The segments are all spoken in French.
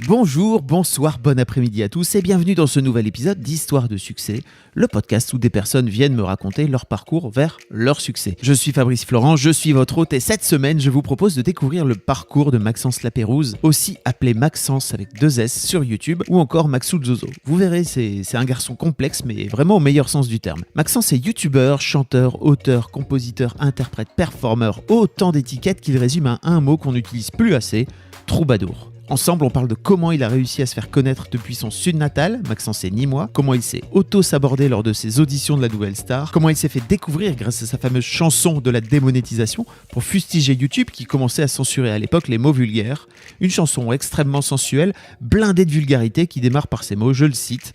Bonjour, bonsoir, bon après-midi à tous et bienvenue dans ce nouvel épisode d'Histoire de succès, le podcast où des personnes viennent me raconter leur parcours vers leur succès. Je suis Fabrice Florent, je suis votre hôte et cette semaine je vous propose de découvrir le parcours de Maxence Lapérouse, aussi appelé Maxence avec 2 S sur YouTube ou encore Maxoul Zozo. Vous verrez, c'est un garçon complexe mais vraiment au meilleur sens du terme. Maxence est youtubeur, chanteur, auteur, compositeur, interprète, performeur, autant d'étiquettes qu'il résume à un mot qu'on n'utilise plus assez, troubadour. Ensemble, on parle de comment il a réussi à se faire connaître depuis son sud natal, Maxence est nîmois, comment il s'est auto-sabordé lors de ses auditions de la Nouvelle Star, comment il s'est fait découvrir grâce à sa fameuse chanson de la démonétisation pour fustiger YouTube qui commençait à censurer à l'époque les mots vulgaires. Une chanson extrêmement sensuelle, blindée de vulgarité qui démarre par ces mots, je le cite.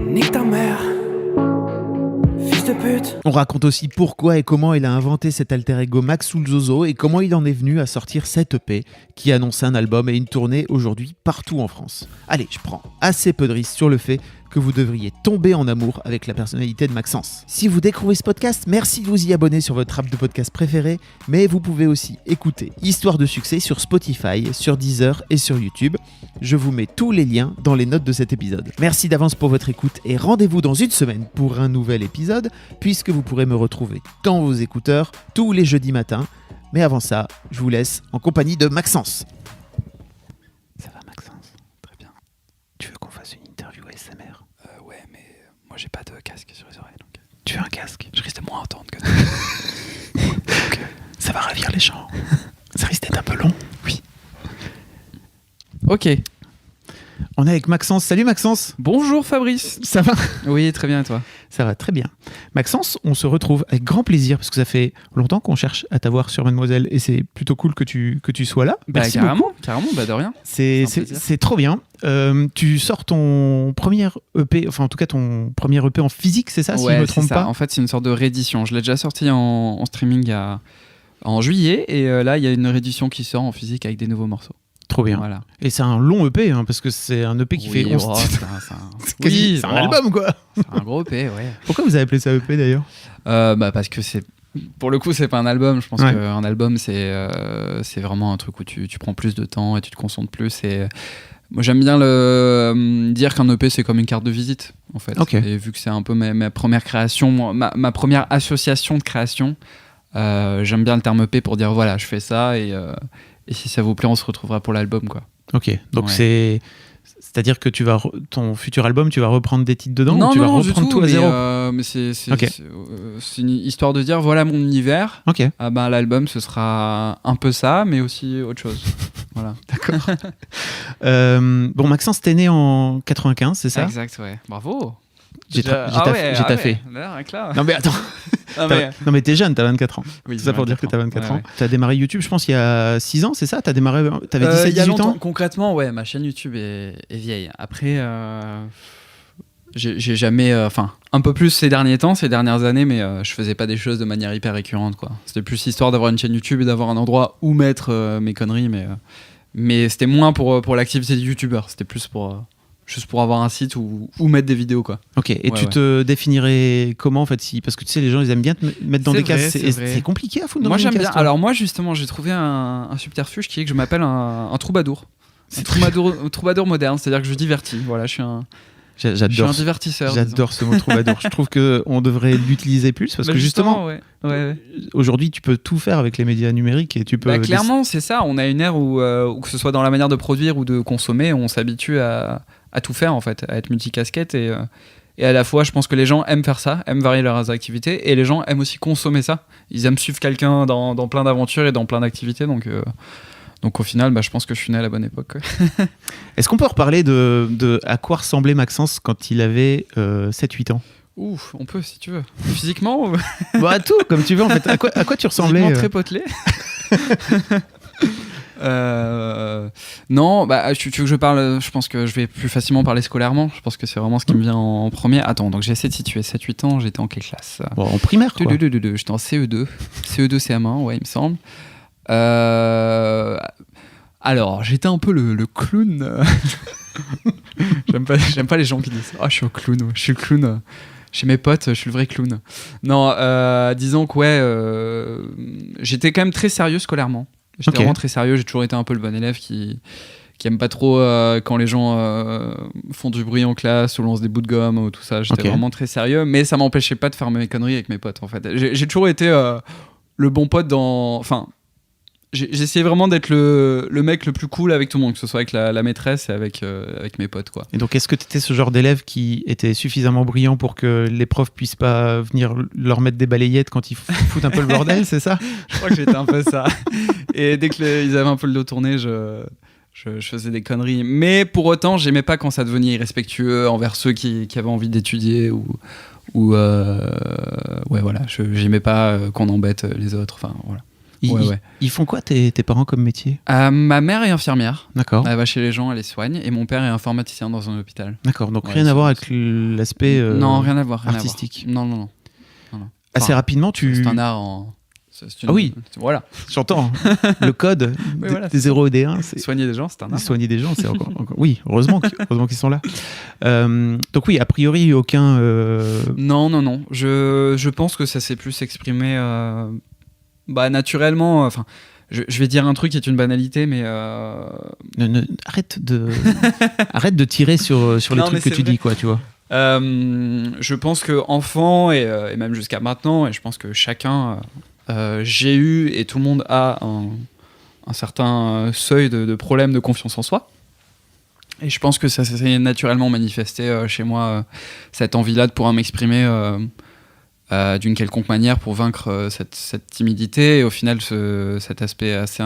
Nique ta mère, fils de pute. On raconte aussi pourquoi et comment il a inventé cet alter ego Maxoul Zozo et comment il en est venu à sortir cette EP qui annonce un album et une tournée aujourd'hui partout en France. Allez, je prends assez peu de risques sur le fait que vous devriez tomber en amour avec la personnalité de Maxence. Si vous découvrez ce podcast, merci de vous y abonner sur votre app de podcast préférée, mais vous pouvez aussi écouter Histoire de succès sur Spotify, sur Deezer et sur YouTube. Je vous mets tous les liens dans les notes de cet épisode. Merci d'avance pour votre écoute et rendez-vous dans une semaine pour un nouvel épisode, puisque vous pourrez me retrouver dans vos écouteurs tous les jeudis matins. Mais avant ça, je vous laisse en compagnie de Maxence. Ça va Maxence? Très bien. Tu veux qu'on fasse une interview ASMR? Ouais, mais moi j'ai pas de casque sur les oreilles donc. Tu as un casque? Je risque de moins entendre que toi. Donc, ça va ravir les gens. Ça risque d'être un peu long. Oui. Ok. On est avec Maxence. Salut Maxence. Bonjour Fabrice. Ça va? Oui, très bien et toi? Ça va très bien. Maxence, on se retrouve avec grand plaisir parce que ça fait longtemps qu'on cherche à t'avoir sur Mademoiselle et c'est plutôt cool que tu sois là. Merci beaucoup. Carrément, bah de rien. C'est trop bien. Tu sors ton premier EP, enfin en tout cas ton premier EP en physique, c'est ça, si je ne me trompe pas? En fait, c'est une sorte de réédition. Je l'ai déjà sorti en streaming en juillet et là, il y a une réédition qui sort en physique avec des nouveaux morceaux. Trop bien. Voilà. Et c'est un long EP, hein, parce que c'est un EP qui fait 11 titres. C'est un album, quoi. C'est un gros EP, ouais. Pourquoi vous avez appelé ça EP d'ailleurs? Parce que pour le coup, c'est pas un album. Je pense qu'un album, c'est vraiment un truc où tu prends plus de temps et tu te concentres plus. Et moi, j'aime bien dire qu'un EP, c'est comme une carte de visite, en fait. Okay. Et vu que c'est un peu ma première création, ma première association de création, j'aime bien le terme EP pour dire voilà, je fais ça et si ça vous plaît, on se retrouvera pour l'album, quoi. Ok, donc c'est-à-dire que ton futur album, tu vas reprendre des titres dedans ou tu vas reprendre tout à zéro? Mais c'est une histoire de dire voilà mon univers. Ok. Ah ben, l'album, ce sera un peu ça, mais aussi autre chose. Voilà. D'accord. Bon, Maxence, t'es né en 95, c'est ça? Exact, ouais. Bravo. J'ai taffé. Là. Non mais attends. Non mais t'es jeune, t'as 24 ans. Oui, c'est ça pour dire que t'as 24 ans. Ouais. T'as démarré YouTube, je pense, il y a 6 ans, c'est ça? T'avais 17-18 ans? Concrètement, ouais, ma chaîne YouTube est vieille. Après, j'ai jamais... un peu plus ces dernières années, mais je faisais pas des choses de manière hyper récurrente, quoi. C'était plus histoire d'avoir une chaîne YouTube et d'avoir un endroit où mettre mes conneries, mais c'était moins pour l'activité de youtubeur. C'était plus juste pour avoir un site où mettre des vidéos, quoi. Ok, et tu te définirais comment, en fait, parce que tu sais, les gens, ils aiment bien te mettre dans des cases. C'est compliqué à foutre dans moi, une case. Moi, j'aime bien. Alors, moi, justement, j'ai trouvé un subterfuge qui est que je m'appelle un troubadour. Troubadour moderne, c'est-à-dire que je divertis. Voilà, je suis un divertisseur. J'adore ce mot troubadour. Je trouve qu'on devrait l'utiliser plus parce que justement, aujourd'hui, tu peux tout faire avec les médias numériques et tu peux. Clairement, c'est ça. On a une ère où que ce soit dans la manière de produire ou de consommer, on s'habitue à tout faire, en fait, à être multicasquette et à la fois, je pense que les gens aiment faire ça, aiment varier leurs activités et les gens aiment aussi consommer ça. Ils aiment suivre quelqu'un dans plein d'aventures et dans plein d'activités, donc au final, je pense que je suis né à la bonne époque. Est-ce qu'on peut reparler de à quoi ressemblait Maxence quand il avait 7-8 ans? Ouf, on peut si tu veux. Physiquement à tout, comme tu veux en fait. À quoi tu ressemblais? Physiquement très potelé. Non, tu veux que je parle? Je pense que je vais plus facilement parler scolairement. Je pense que c'est vraiment ce qui me vient en premier. Attends, donc j'ai essayé de situer 7-8 ans, j'étais en quelle classe? En primaire, quoi. J'étais en CE2. CE2, CM1, ouais, il me semble. Alors, j'étais un peu le clown. J'aime pas les gens qui disent « Ah, je suis un clown, je suis le clown. » Chez mes potes, je suis le vrai clown. Non, disons que j'étais quand même très sérieux scolairement. J'étais vraiment très sérieux. J'ai toujours été un peu le bon élève qui qui aime pas trop quand les gens font du bruit en classe ou lancent des bouts de gomme ou tout ça. J'étais vraiment très sérieux, mais ça m'empêchait pas de faire mes conneries avec mes potes en fait. J'ai toujours été le bon pote enfin, j'essayais vraiment d'être le mec le plus cool avec tout le monde, que ce soit avec la maîtresse et avec mes potes, quoi. Et donc, est-ce que tu étais ce genre d'élève qui était suffisamment brillant pour que les profs puissent pas venir leur mettre des balayettes quand ils foutent un peu le bordel, c'est ça? Je crois que j'étais un peu ça. Et dès qu'ils avaient un peu le dos tourné, je faisais des conneries. Mais pour autant, j'aimais pas quand ça devenait irrespectueux envers ceux qui avaient envie d'étudier ou ouais, voilà. J'aimais pas qu'on embête les autres. Enfin, voilà. Ils font quoi tes parents comme métier? Ma mère est infirmière. D'accord. Elle va chez les gens, elle les soigne. Et mon père est informaticien dans un hôpital. D'accord, donc rien à voir avec l'aspect non, rien à voir, artistique. Non. Assez rapidement, c'est un art Ah oui, voilà. J'entends. Le code des 0 et des 1. Soigner des gens, c'est un art. Soigner des gens, c'est encore... Oui, heureusement qu'ils sont là. Donc oui, a priori, aucun... Non. Je pense que ça s'est plus exprimé naturellement. Enfin, je vais dire un truc qui est une banalité, mais... Arrête de tirer sur les trucs que tu dis, quoi, tu vois. Je pense que enfant et même jusqu'à maintenant, et je pense que chacun... j'ai eu, et tout le monde a un certain seuil de problème de confiance en soi. Et je pense que ça s'est naturellement manifesté chez moi, cette envie-là de pouvoir m'exprimer d'une quelconque manière pour vaincre cette timidité et au final cet aspect assez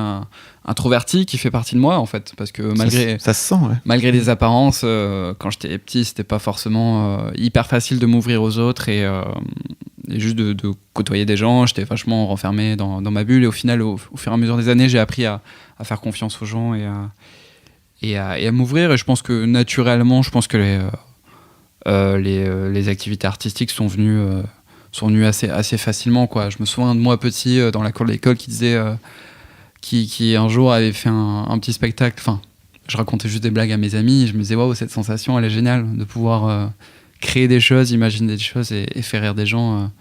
introverti qui fait partie de moi en fait, parce que ça se sent, ouais. Malgré les apparences, quand j'étais petit, c'était pas forcément hyper facile de m'ouvrir aux autres et juste de côtoyer des gens. J'étais vachement renfermé dans ma bulle et au final, au fur et à mesure des années, j'ai appris à faire confiance aux gens et à m'ouvrir. Et je pense que naturellement, les activités artistiques sont venues assez facilement, quoi. Je me souviens de moi petit dans la cour de l'école qui disait qui un jour avait fait un petit spectacle. Enfin, je racontais juste des blagues à mes amis et je me disais waouh, cette sensation elle est géniale de pouvoir créer des choses, imaginer des choses et faire rire des gens.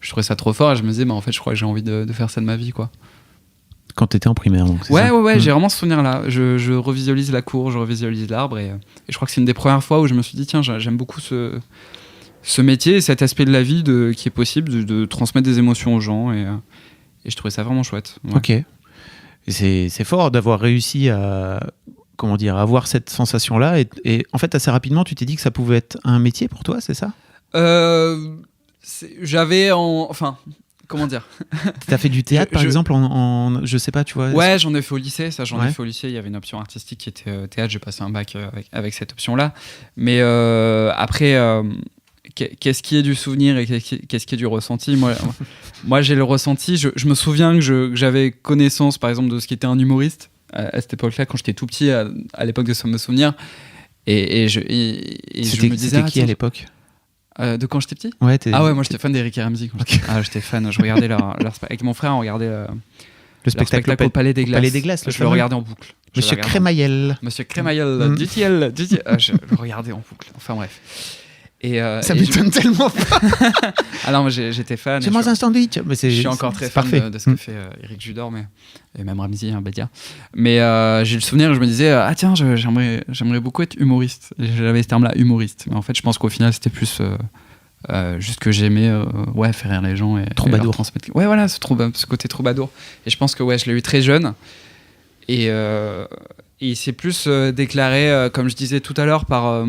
Je trouvais ça trop fort et je me disais en fait je crois que j'ai envie de faire ça de ma vie, quoi. Quand t'étais en primaire, donc c'est ça. Ouais, j'ai vraiment ce souvenir là. Je revisualise la cour, je revisualise l'arbre et je crois que c'est une des premières fois où je me suis dit tiens, j'aime beaucoup ce métier et cet aspect de la vie qui est possible de transmettre des émotions aux gens et je trouvais ça vraiment chouette. Ouais. Ok. Et c'est fort d'avoir réussi à avoir cette sensation-là et en fait assez rapidement tu t'es dit que ça pouvait être un métier pour toi, c'est ça? Enfin, comment dire? T'as fait du théâtre par exemple je sais pas, tu vois? Ouais, j'en ai fait au lycée, ai fait au lycée, il y avait une option artistique qui était théâtre, j'ai passé un bac avec cette option-là. Mais après, qu'est-ce qui est du souvenir et qu'est-ce qui est du ressenti? Moi j'ai le ressenti, je me souviens que j'avais connaissance par exemple de ce qu'était un humoriste à cette époque-là, quand j'étais tout petit, à l'époque de me souvenir. Et je me disais... C'était qui à l'époque? De quand j'étais petit? Ouais, moi j'étais fan d'Eric et Ramsey. J'étais fan, je regardais avec mon frère, on regardait le spectacle au Palais des Glaces. Je le regardais en boucle. Monsieur Crémaillel, du Thiel. Je le regardais en boucle. Enfin bref. Ça m'étonne tellement pas. Alors moi j'étais fan. J'ai mangé un sandwich. Mais je suis encore très fan de ce que fait Eric Judor, et même Ramsey, Badia. Mais j'ai le souvenir, je me disais tiens, j'aimerais beaucoup être humoriste. J'avais ce terme-là, humoriste. Mais en fait, je pense qu'au final, c'était plus juste que j'aimais faire rire les gens et troubadour. Et leur transmettre. Ouais, voilà, ce côté troubadour. Et je pense que je l'ai eu très jeune. Et il s'est plus déclaré, comme je disais tout à l'heure, par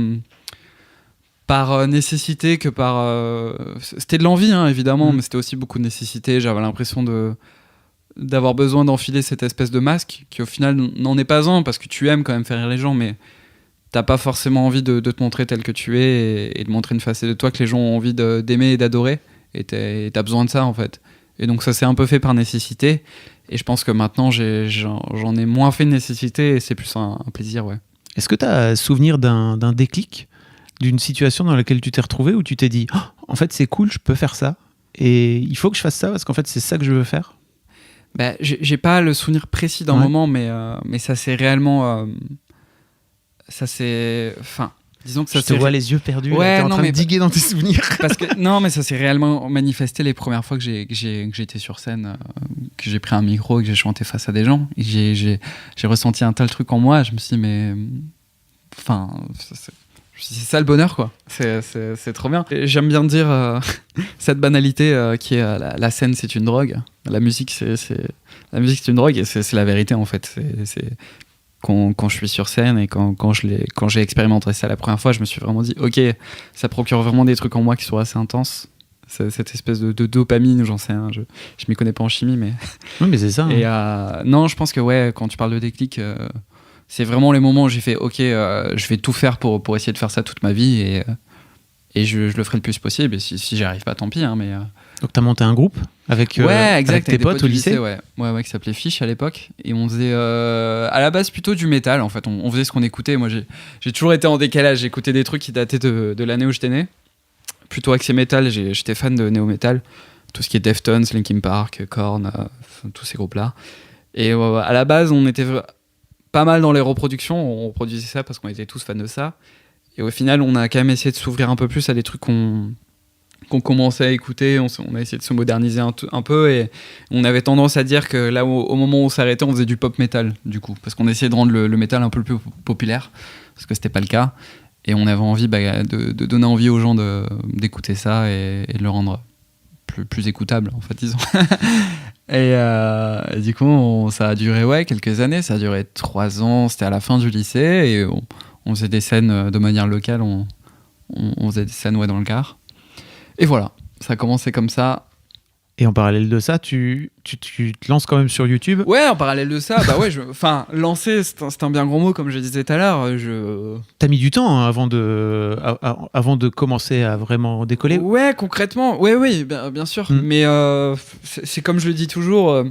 nécessité que par... C'était de l'envie, hein, évidemment, mais c'était aussi beaucoup de nécessité. J'avais l'impression d'avoir besoin d'enfiler cette espèce de masque qui, au final, n'en est pas un, parce que tu aimes quand même faire rire les gens, mais t'as pas forcément envie de te montrer tel que tu es et de montrer une facette de toi que les gens ont envie d'aimer et d'adorer. Et t'as besoin de ça, en fait. Et donc, ça s'est un peu fait par nécessité. Et je pense que maintenant, j'en ai moins fait de nécessité et c'est plus un plaisir, ouais. Est-ce que t'as souvenir d'un déclic, d'une situation dans laquelle tu t'es retrouvé où tu t'es dit en fait c'est cool, je peux faire ça et il faut que je fasse ça parce qu'en fait c'est ça que je veux faire? J'ai pas le souvenir précis d'un moment, mais ça c'est réellement enfin Disons que ça Je te vois les yeux perdus, Ouais, t'es en non, train de mais- diguer dans tes souvenirs. Parce que non, mais ça s'est réellement manifesté les premières fois que j'étais sur scène, que j'ai pris un micro et que j'ai chanté face à des gens. Et j'ai ressenti un tel truc en moi. Je me suis dit, mais enfin, c'est ça le bonheur, quoi. C'est trop bien. Et j'aime bien dire cette banalité qui est la scène, c'est une drogue. La musique, c'est une drogue et c'est la vérité en fait. Quand je suis sur scène et quand j'ai expérimenté ça la première fois, je me suis vraiment dit, ok, ça procure vraiment des trucs en moi qui sont assez intenses. Cette espèce de dopamine, j'en sais rien, je m'y connais pas en chimie, mais... Oui, mais c'est ça. Et non, je pense que ouais, quand tu parles de déclic, c'est vraiment les moments où j'ai fait, ok, je vais tout faire pour essayer de faire ça toute ma vie et je le ferai le plus possible. Et si j'y arrive pas, tant pis. Hein, mais, Donc, t'as monté un groupe avec, ouais, exact, avec tes des potes au du lycée. Ouais, qui s'appelait Fish à l'époque. Et on faisait à la base plutôt du métal, en fait. On faisait ce qu'on écoutait. Moi, j'ai toujours été en décalage. J'écoutais des trucs qui dataient de l'année où j'étais né. Plutôt axé métal. J'étais fan de néo-métal. Tout ce qui est Deftones, Linkin Park, Korn, tous ces groupes-là. Et à la base, on était pas mal dans les reproductions. On reproduisait ça parce qu'on était tous fans de ça. Et au final, on a quand même essayé de s'ouvrir un peu plus à des trucs qu'on commençait à écouter. On a essayé de se moderniser un peu. Et on avait tendance à dire que là, au moment où on s'arrêtait, on faisait du pop metal, du coup. Parce qu'on essayait de rendre le métal un peu plus populaire. Parce que c'était pas le cas. Et on avait envie de donner envie aux gens d'écouter ça et de le rendre plus écoutable, en fait, disons. Et du coup, ça a duré quelques années. Ça a duré 3 ans. C'était à la fin du lycée. Et on faisait des scènes de manière locale. On faisait des scènes dans le Gard. Et voilà, ça a commencé comme ça. Et en parallèle de ça, tu te lances quand même sur YouTube. Ouais, en parallèle de ça, bah ouais, lancer, c'est un bien gros mot, comme je disais tout à l'heure. T'as mis du temps hein, avant de commencer à vraiment décoller. Ouais, concrètement, oui, bien sûr. Mais c'est comme je le dis toujours,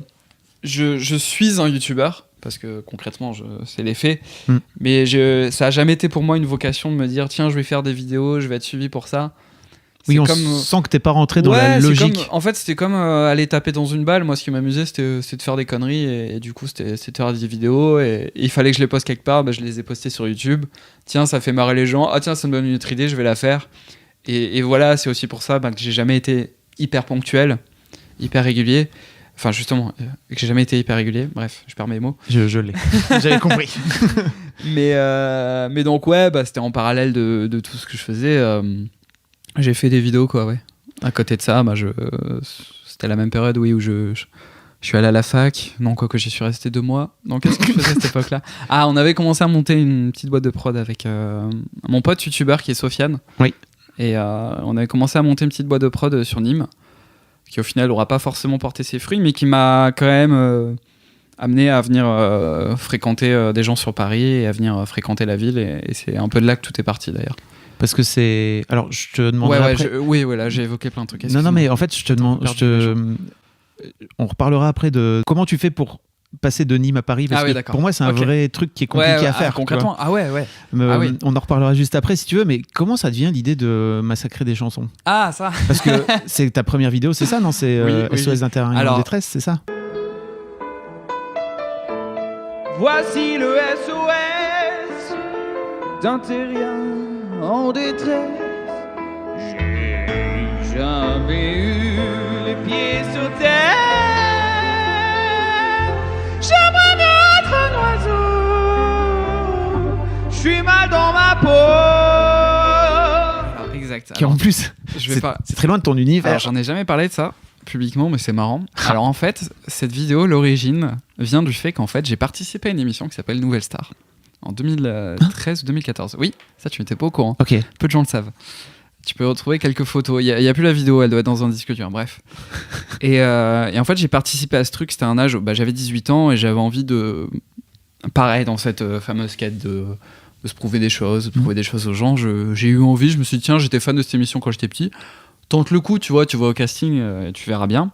je suis un youtubeur, parce que concrètement, c'est les faits. Mais ça a jamais été pour moi une vocation de me dire, tiens, je vais faire des vidéos, je vais être suivi pour ça. Oui, sent que t'es pas rentré dans la logique. En fait, c'était comme aller taper dans une balle. Moi, ce qui m'amusait, c'était de faire des conneries. Et du coup, c'était de faire des vidéos. Et il fallait que je les poste quelque part. Je les ai postées sur YouTube. Tiens, ça fait marrer les gens. Ah, tiens, ça me donne une autre idée, je vais la faire. Et voilà, c'est aussi pour ça que j'ai jamais été hyper ponctuel, hyper régulier. Enfin, justement, que j'ai jamais été hyper régulier. Bref, je perds mes mots. Je l'ai. J'avais compris. mais donc, ouais, c'était en parallèle de tout ce que je faisais. J'ai fait des vidéos, quoi, ouais. À côté de ça, c'était la même période, oui, où je suis allé à la fac. Non, quoique j'y suis resté 2 mois. Donc, qu'est-ce que je faisais à cette époque-là ? Ah, on avait commencé à monter une petite boîte de prod avec mon pote youtubeur qui est Sofiane. Oui. Et on avait commencé à monter une petite boîte de prod sur Nîmes, qui au final n'aura pas forcément porté ses fruits, mais qui m'a quand même amené à venir fréquenter des gens sur Paris et à venir fréquenter la ville. Et c'est un peu de là que tout est parti, d'ailleurs. Parce que c'est... Alors, je te demanderai après... Oui, là, j'ai évoqué plein de trucs. Non, mais en fait, je te demande... On reparlera après de comment tu fais pour passer de Nîmes à Paris, parce que pour moi, c'est un vrai truc qui est compliqué à faire. Concrètement, ouais. Oui. On en reparlera juste après, si tu veux, mais comment ça devient l'idée de massacrer des chansons ? Ah, ça. Parce que c'est ta première vidéo, c'est ça, non ? C'est SOS d'Intérieur en détresse, c'est ça ? Voici le SOS d'un terrien en détresse. J'ai jamais eu les pieds sur terre. J'aimerais bien être un oiseau. Je suis mal dans ma peau. Alors, exact. Qui en plus, c'est très loin de ton univers. Alors, j'en ai jamais parlé de ça publiquement, mais c'est marrant. Alors en fait, cette vidéo, l'origine vient du fait qu'en fait, j'ai participé à une émission qui s'appelle Nouvelle Star en 2013 ou 2014. Oui, ça tu n'étais pas au courant. Ok. Peu de gens le savent. Tu peux retrouver quelques photos. Il y a plus la vidéo, elle doit être dans un disque dur. Bref. Et en fait, j'ai participé à ce truc. C'était un âge où j'avais 18 ans et j'avais envie de, pareil, dans cette fameuse quête de se prouver des choses, de prouver des choses aux gens. J'ai eu envie. Je me suis dit tiens, j'étais fan de cette émission quand j'étais petit. Tente le coup, tu vois au casting, et tu verras bien.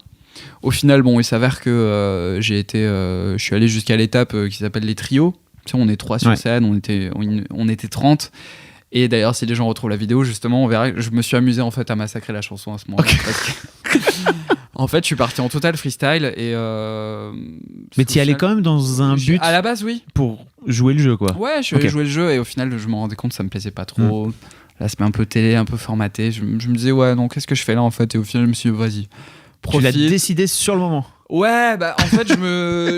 Au final, il s'avère que je suis allé jusqu'à l'étape qui s'appelle les trios. Tu sais, on est 3 sur scène, on était 30. Et d'ailleurs, si les gens retrouvent la vidéo, justement, on verra que je me suis amusé en fait à massacrer la chanson à ce moment-là. Okay. Parce que en fait, je suis parti en total freestyle et. Mais tu y allais quand même dans un but. À la base, oui. Pour jouer le jeu, quoi. Ouais, je Ok. jouais le jeu et au final, je me rendais compte que ça me plaisait pas trop. L'aspect un peu télé, un peu formaté. Je me disais, ouais, non, qu'est-ce que je fais là en fait? Et au final, je me suis dit, vas-y, Tu l'as profite. décidé sur le moment. Ouais, bah en fait,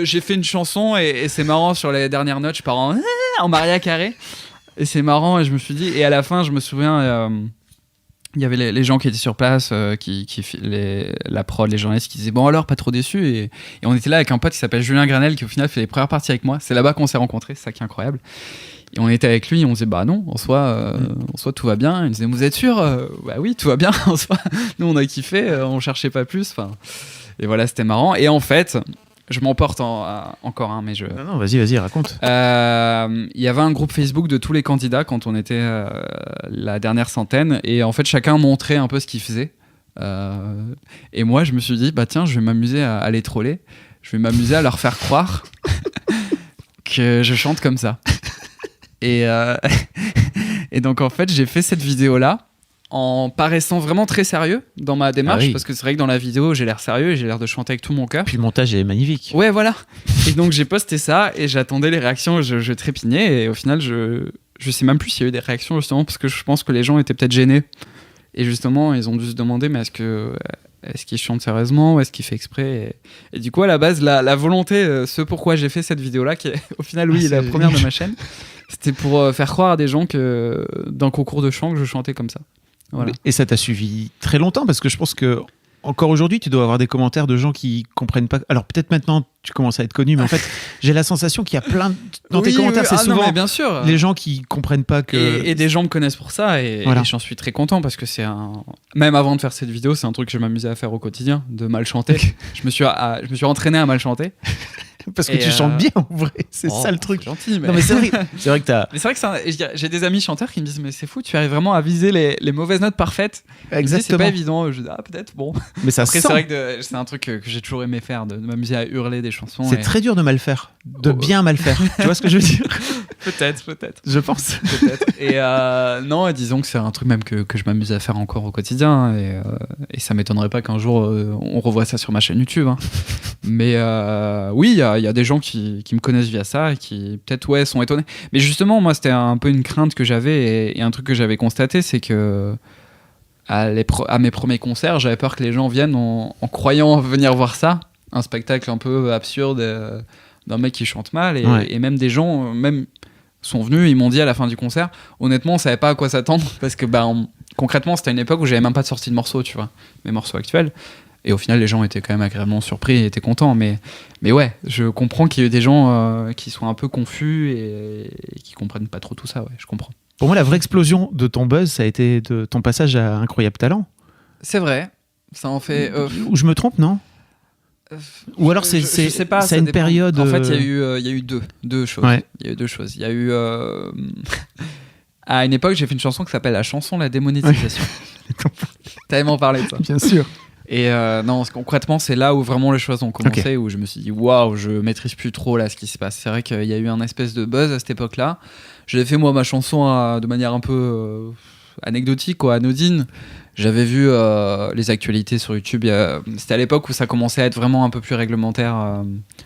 j'ai fait une chanson et c'est marrant, sur les dernières notes, je pars en Maria Carré. Et c'est marrant, et je me suis dit, et à la fin, je me souviens, il y avait les gens qui étaient sur place, la prod, les journalistes qui disaient, bon alors, pas trop déçu. Et on était là avec un pote qui s'appelle Julien Granel qui au final fait les premières parties avec moi. C'est là-bas qu'on s'est rencontrés, c'est ça qui est incroyable. Et on était avec lui, et on disait, bah non, en soi, tout va bien. Il nous disait, vous êtes sûr? Bah oui, tout va bien, en soi. Nous, on a kiffé, on cherchait pas plus. Enfin, et voilà, c'était marrant. Et en fait, je m'emporte encore, mais je. Non, vas-y, raconte. Il y avait un groupe Facebook de tous les candidats quand on était la dernière centaine. Et en fait, chacun montrait un peu ce qu'il faisait. Et moi, je me suis dit, bah tiens, je vais m'amuser à les troller. Je vais m'amuser à leur faire croire que je chante comme ça. Et donc en fait j'ai fait cette vidéo là en paraissant vraiment très sérieux dans ma démarche, parce que c'est vrai que dans la vidéo j'ai l'air sérieux et j'ai l'air de chanter avec tout mon cœur. Puis le montage est magnifique. Ouais, voilà. Et donc j'ai posté ça et j'attendais les réactions, je trépignais, et au final je sais même plus s'il y a eu des réactions, justement parce que je pense que les gens étaient peut-être gênés et justement ils ont dû se demander, mais est-ce qu'il chante sérieusement ou est-ce qu'il fait exprès? Et du coup à la base la volonté, ce pourquoi j'ai fait cette vidéo là, qui est au final la première de ma chaîne, c'était pour faire croire à des gens que d'un concours de chant que je chantais comme ça. Voilà. Et ça t'a suivi très longtemps, parce que je pense que encore aujourd'hui, tu dois avoir des commentaires de gens qui comprennent pas. Alors peut-être maintenant, tu commences à être connu, mais en fait, j'ai la sensation qu'il y a plein dans tes commentaires, c'est souvent non, mais bien sûr. les gens qui comprennent pas que. Et des gens me connaissent pour ça, et j'en suis très content, parce que même avant de faire cette vidéo, c'est un truc que je m'amusais à faire au quotidien, de mal chanter. je me suis entraîné à mal chanter. Parce que tu chantes bien, en vrai, c'est ça le truc. C'est gentil, mais... Non, mais c'est vrai que t'as. Mais c'est vrai que j'ai des amis chanteurs qui me disent, mais c'est fou, tu arrives vraiment à viser les mauvaises notes parfaites. Exactement. C'est pas évident. Je dis, peut-être, bon. Mais ça Après, sent. c'est vrai que c'est un truc que j'ai toujours aimé faire, de m'amuser à hurler des chansons. C'est très dur de mal faire, de bien mal faire. Tu vois ce que je veux dire? Peut-être. Je pense. Peut-être. Et non, disons que c'est un truc même que je m'amuse à faire encore au quotidien, et ça m'étonnerait pas qu'un jour on revoie ça sur ma chaîne YouTube. Hein. Mais oui, il y a des gens qui me connaissent via ça et qui peut-être sont étonnés. Mais justement, moi, c'était un peu une crainte que j'avais, et un truc que j'avais constaté, c'est que à mes premiers concerts, j'avais peur que les gens viennent en croyant venir voir ça, un spectacle un peu absurde d'un mec qui chante mal, et même des gens sont venus, ils m'ont dit à la fin du concert, honnêtement, on savait pas à quoi s'attendre, parce que concrètement, c'était une époque où j'avais même pas de sortie de morceaux, tu vois, mes morceaux actuels. Et au final, les gens étaient quand même agréablement surpris et étaient contents. Mais ouais, je comprends qu'il y ait des gens qui sont un peu confus et qui comprennent pas trop tout ça. Ouais, je comprends. Pour moi, la vraie explosion de ton buzz, ça a été de ton passage à Incroyable Talent. C'est vrai. Ça en fait. Ou je me trompe, non? Ou alors je sais pas, c'est une dépend. période. En fait, il y a eu deux choses. Ouais. Il y a eu deux choses. Il y a eu à une époque, j'ai fait une chanson qui s'appelle La chanson La démonétisation. T'avais m'en parlé de ça. Bien sûr. Et non, concrètement, c'est là où vraiment les choses ont commencé, où je me suis dit, waouh, je maîtrise plus trop là ce qui se passe. C'est vrai qu'il y a eu un espèce de buzz à cette époque-là. J'avais fait moi ma chanson de manière un peu anecdotique, quoi, anodine. J'avais vu les actualités sur YouTube. C'était à l'époque où ça commençait à être vraiment un peu plus réglementaire,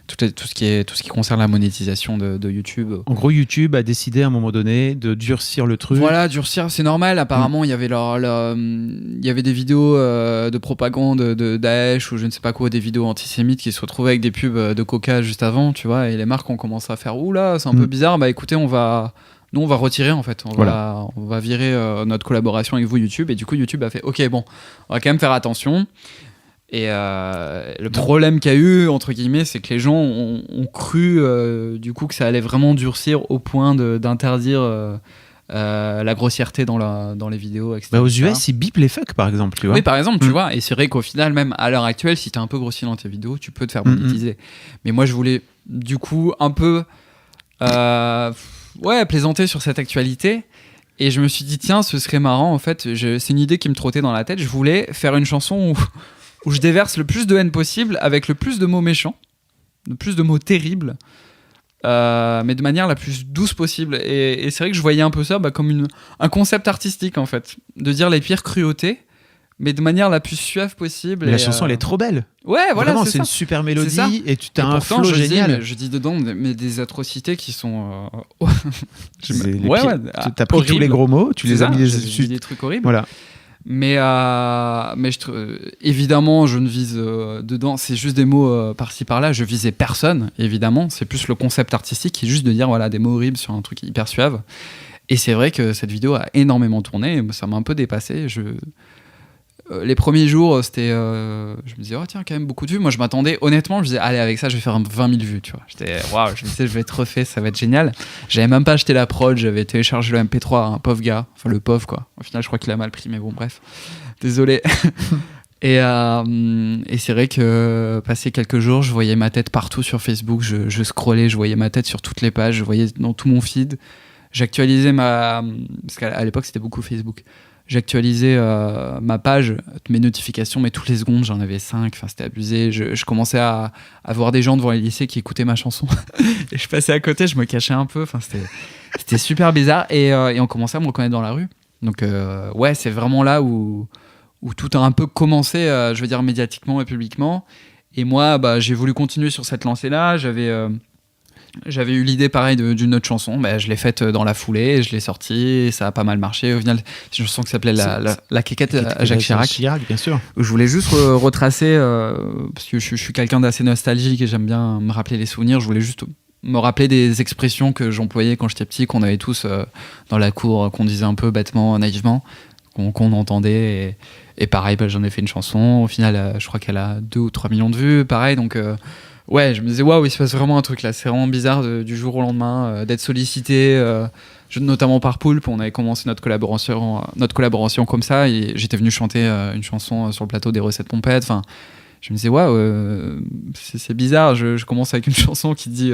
tout ce qui concerne la monétisation de YouTube. En gros, YouTube a décidé à un moment donné de durcir le truc. Voilà, durcir, c'est normal. Apparemment, il y avait il y avait des vidéos de propagande de Daesh ou je ne sais pas quoi, des vidéos antisémites qui se retrouvaient avec des pubs de Coca juste avant, tu vois. Et les marques ont commencé à faire, oula, c'est un peu bizarre. Bah écoutez, on va retirer en fait. On va virer notre collaboration avec vous, YouTube. Et du coup, YouTube a fait, ok, bon, on va quand même faire attention. Et le problème qu'il y a eu, entre guillemets, c'est que les gens ont cru du coup que ça allait vraiment durcir au point d'interdire la grossièreté dans les vidéos, etc. Bah aux US, ils bipent les fuck, par exemple, tu vois. Oui, par exemple, tu vois. Et c'est vrai qu'au final, même à l'heure actuelle, si t'es un peu grossier dans tes vidéos, tu peux te faire monétiser. Mais moi, je voulais du coup un peu plaisanter sur cette actualité. Et je me suis dit, tiens, ce serait marrant, en fait. C'est une idée qui me trottait dans la tête. Je voulais faire une chanson où je déverse le plus de haine possible, avec le plus de mots méchants, le plus de mots terribles, mais de manière la plus douce possible. Et c'est vrai que je voyais un peu ça comme un concept artistique, en fait. De dire les pires cruautés, mais de manière la plus suave possible. La chanson, elle est trop belle. Ouais, voilà, Vraiment, c'est c'est ça. une super C'est mélodie ça. et tu as Et un pourtant, flow génial. je dis dedans mais des atrocités qui sont C'est les ouais, pires. ouais, T'as pris tous horribles. les gros mots, tu C'est les as ça, mis j'ai dessus. dit des trucs horribles. Voilà. Mais évidemment, je ne vise dedans, c'est juste des mots par-ci par-là. Je visais personne, évidemment. C'est plus le concept artistique qui est juste de dire voilà, des mots horribles sur un truc hyper suave. Et c'est vrai que cette vidéo a énormément tourné. Ça m'a un peu dépassé. Les premiers jours, c'était. Je me disais, oh tiens, quand même beaucoup de vues. Moi, je m'attendais, honnêtement, je me disais, allez, avec ça, je vais faire 20 000 vues. Tu vois. J'étais, waouh, je me disais, je vais être refait, ça va être génial. J'avais même pas acheté la prod, j'avais téléchargé le MP3 à un pauvre gars. Enfin, le pauvre, quoi. Au final, je crois qu'il a mal pris, mais bon, bref. Désolé. Et c'est vrai que passé quelques jours, je voyais ma tête partout sur Facebook. Je scrollais, je voyais ma tête sur toutes les pages, je voyais dans tout mon feed. J'actualisais parce qu'à l'époque, c'était beaucoup Facebook. J'actualisais ma page, mes notifications, mais toutes les secondes, j'en avais 5. Enfin, c'était abusé. Je commençais à voir des gens devant les lycées qui écoutaient ma chanson. Et je passais à côté, je me cachais un peu. Enfin, c'était super bizarre. Et on commençait à me reconnaître dans la rue. Donc, ouais, c'est vraiment là où tout a un peu commencé, je veux dire, médiatiquement et publiquement. Et moi, j'ai voulu continuer sur cette lancée-là. J'avais eu l'idée pareil d'une autre chanson, je l'ai faite dans la foulée, je l'ai sortie, et ça a pas mal marché. Au final, c'est une chanson qui s'appelait La Quéquette à Jacques Chirac. Bien sûr. Je voulais juste retracer, parce que je suis quelqu'un d'assez nostalgique et j'aime bien me rappeler les souvenirs. Je voulais juste me rappeler des expressions que j'employais quand j'étais petit, qu'on avait tous dans la cour, qu'on disait un peu bêtement, naïvement, qu'on entendait. Et pareil, j'en ai fait une chanson. Au final, je crois qu'elle a 2 ou 3 millions de vues. Pareil, donc... ouais, je me disais, waouh, il se passe vraiment un truc là. C'est vraiment bizarre du jour au lendemain d'être sollicité, notamment par Poulpe. On avait commencé notre collaboration comme ça. Et j'étais venu chanter une chanson sur le plateau des Recettes Pompettes. Enfin, je me disais, waouh, c'est bizarre. Je commence avec une chanson qui dit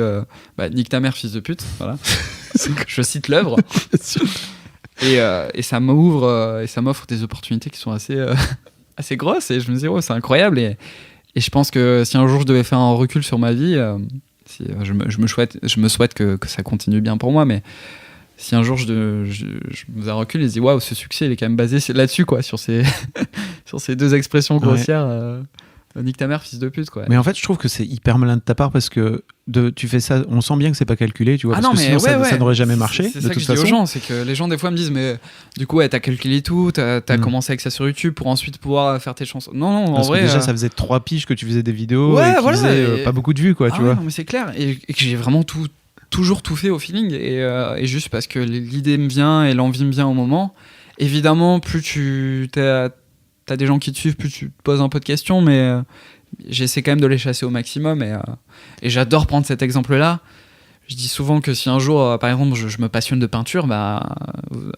nique ta mère, fils de pute. Voilà. Je cite l'œuvre. Et ça m'ouvre et ça m'offre des opportunités qui sont assez grosses. Et je me disais, ouais, c'est incroyable. Et je pense que si un jour je devais faire un recul sur ma vie, je me souhaite que ça continue bien pour moi, mais si un jour je me faisais un recul et je dis waouh, ce succès il est quand même basé là-dessus, quoi, sur ces deux expressions grossières. Nique ta mère, fils de pute, quoi. Mais en fait, je trouve que c'est hyper malin de ta part parce que tu fais ça, on sent bien que c'est pas calculé, tu vois, parce que sinon ça n'aurait jamais marché. C'est ça que je dis aux gens, c'est que les gens des fois me disent mais du coup t'as calculé tout, t'as commencé avec ça sur YouTube pour ensuite pouvoir faire tes chansons. Non, en parce vrai. Que déjà ça faisait 3 piges que tu faisais des vidéos ouais, et qui voilà, faisaient pas beaucoup de vues, quoi, tu vois. Non, mais c'est clair, et que j'ai vraiment toujours tout fait au feeling et juste parce que l'idée me vient et l'envie me vient au moment. Évidemment, plus t'as des gens qui te suivent, plus tu te poses un peu de questions, mais j'essaie quand même de les chasser au maximum et j'adore prendre cet exemple-là. Je dis souvent que si un jour, par exemple, je me passionne de peinture,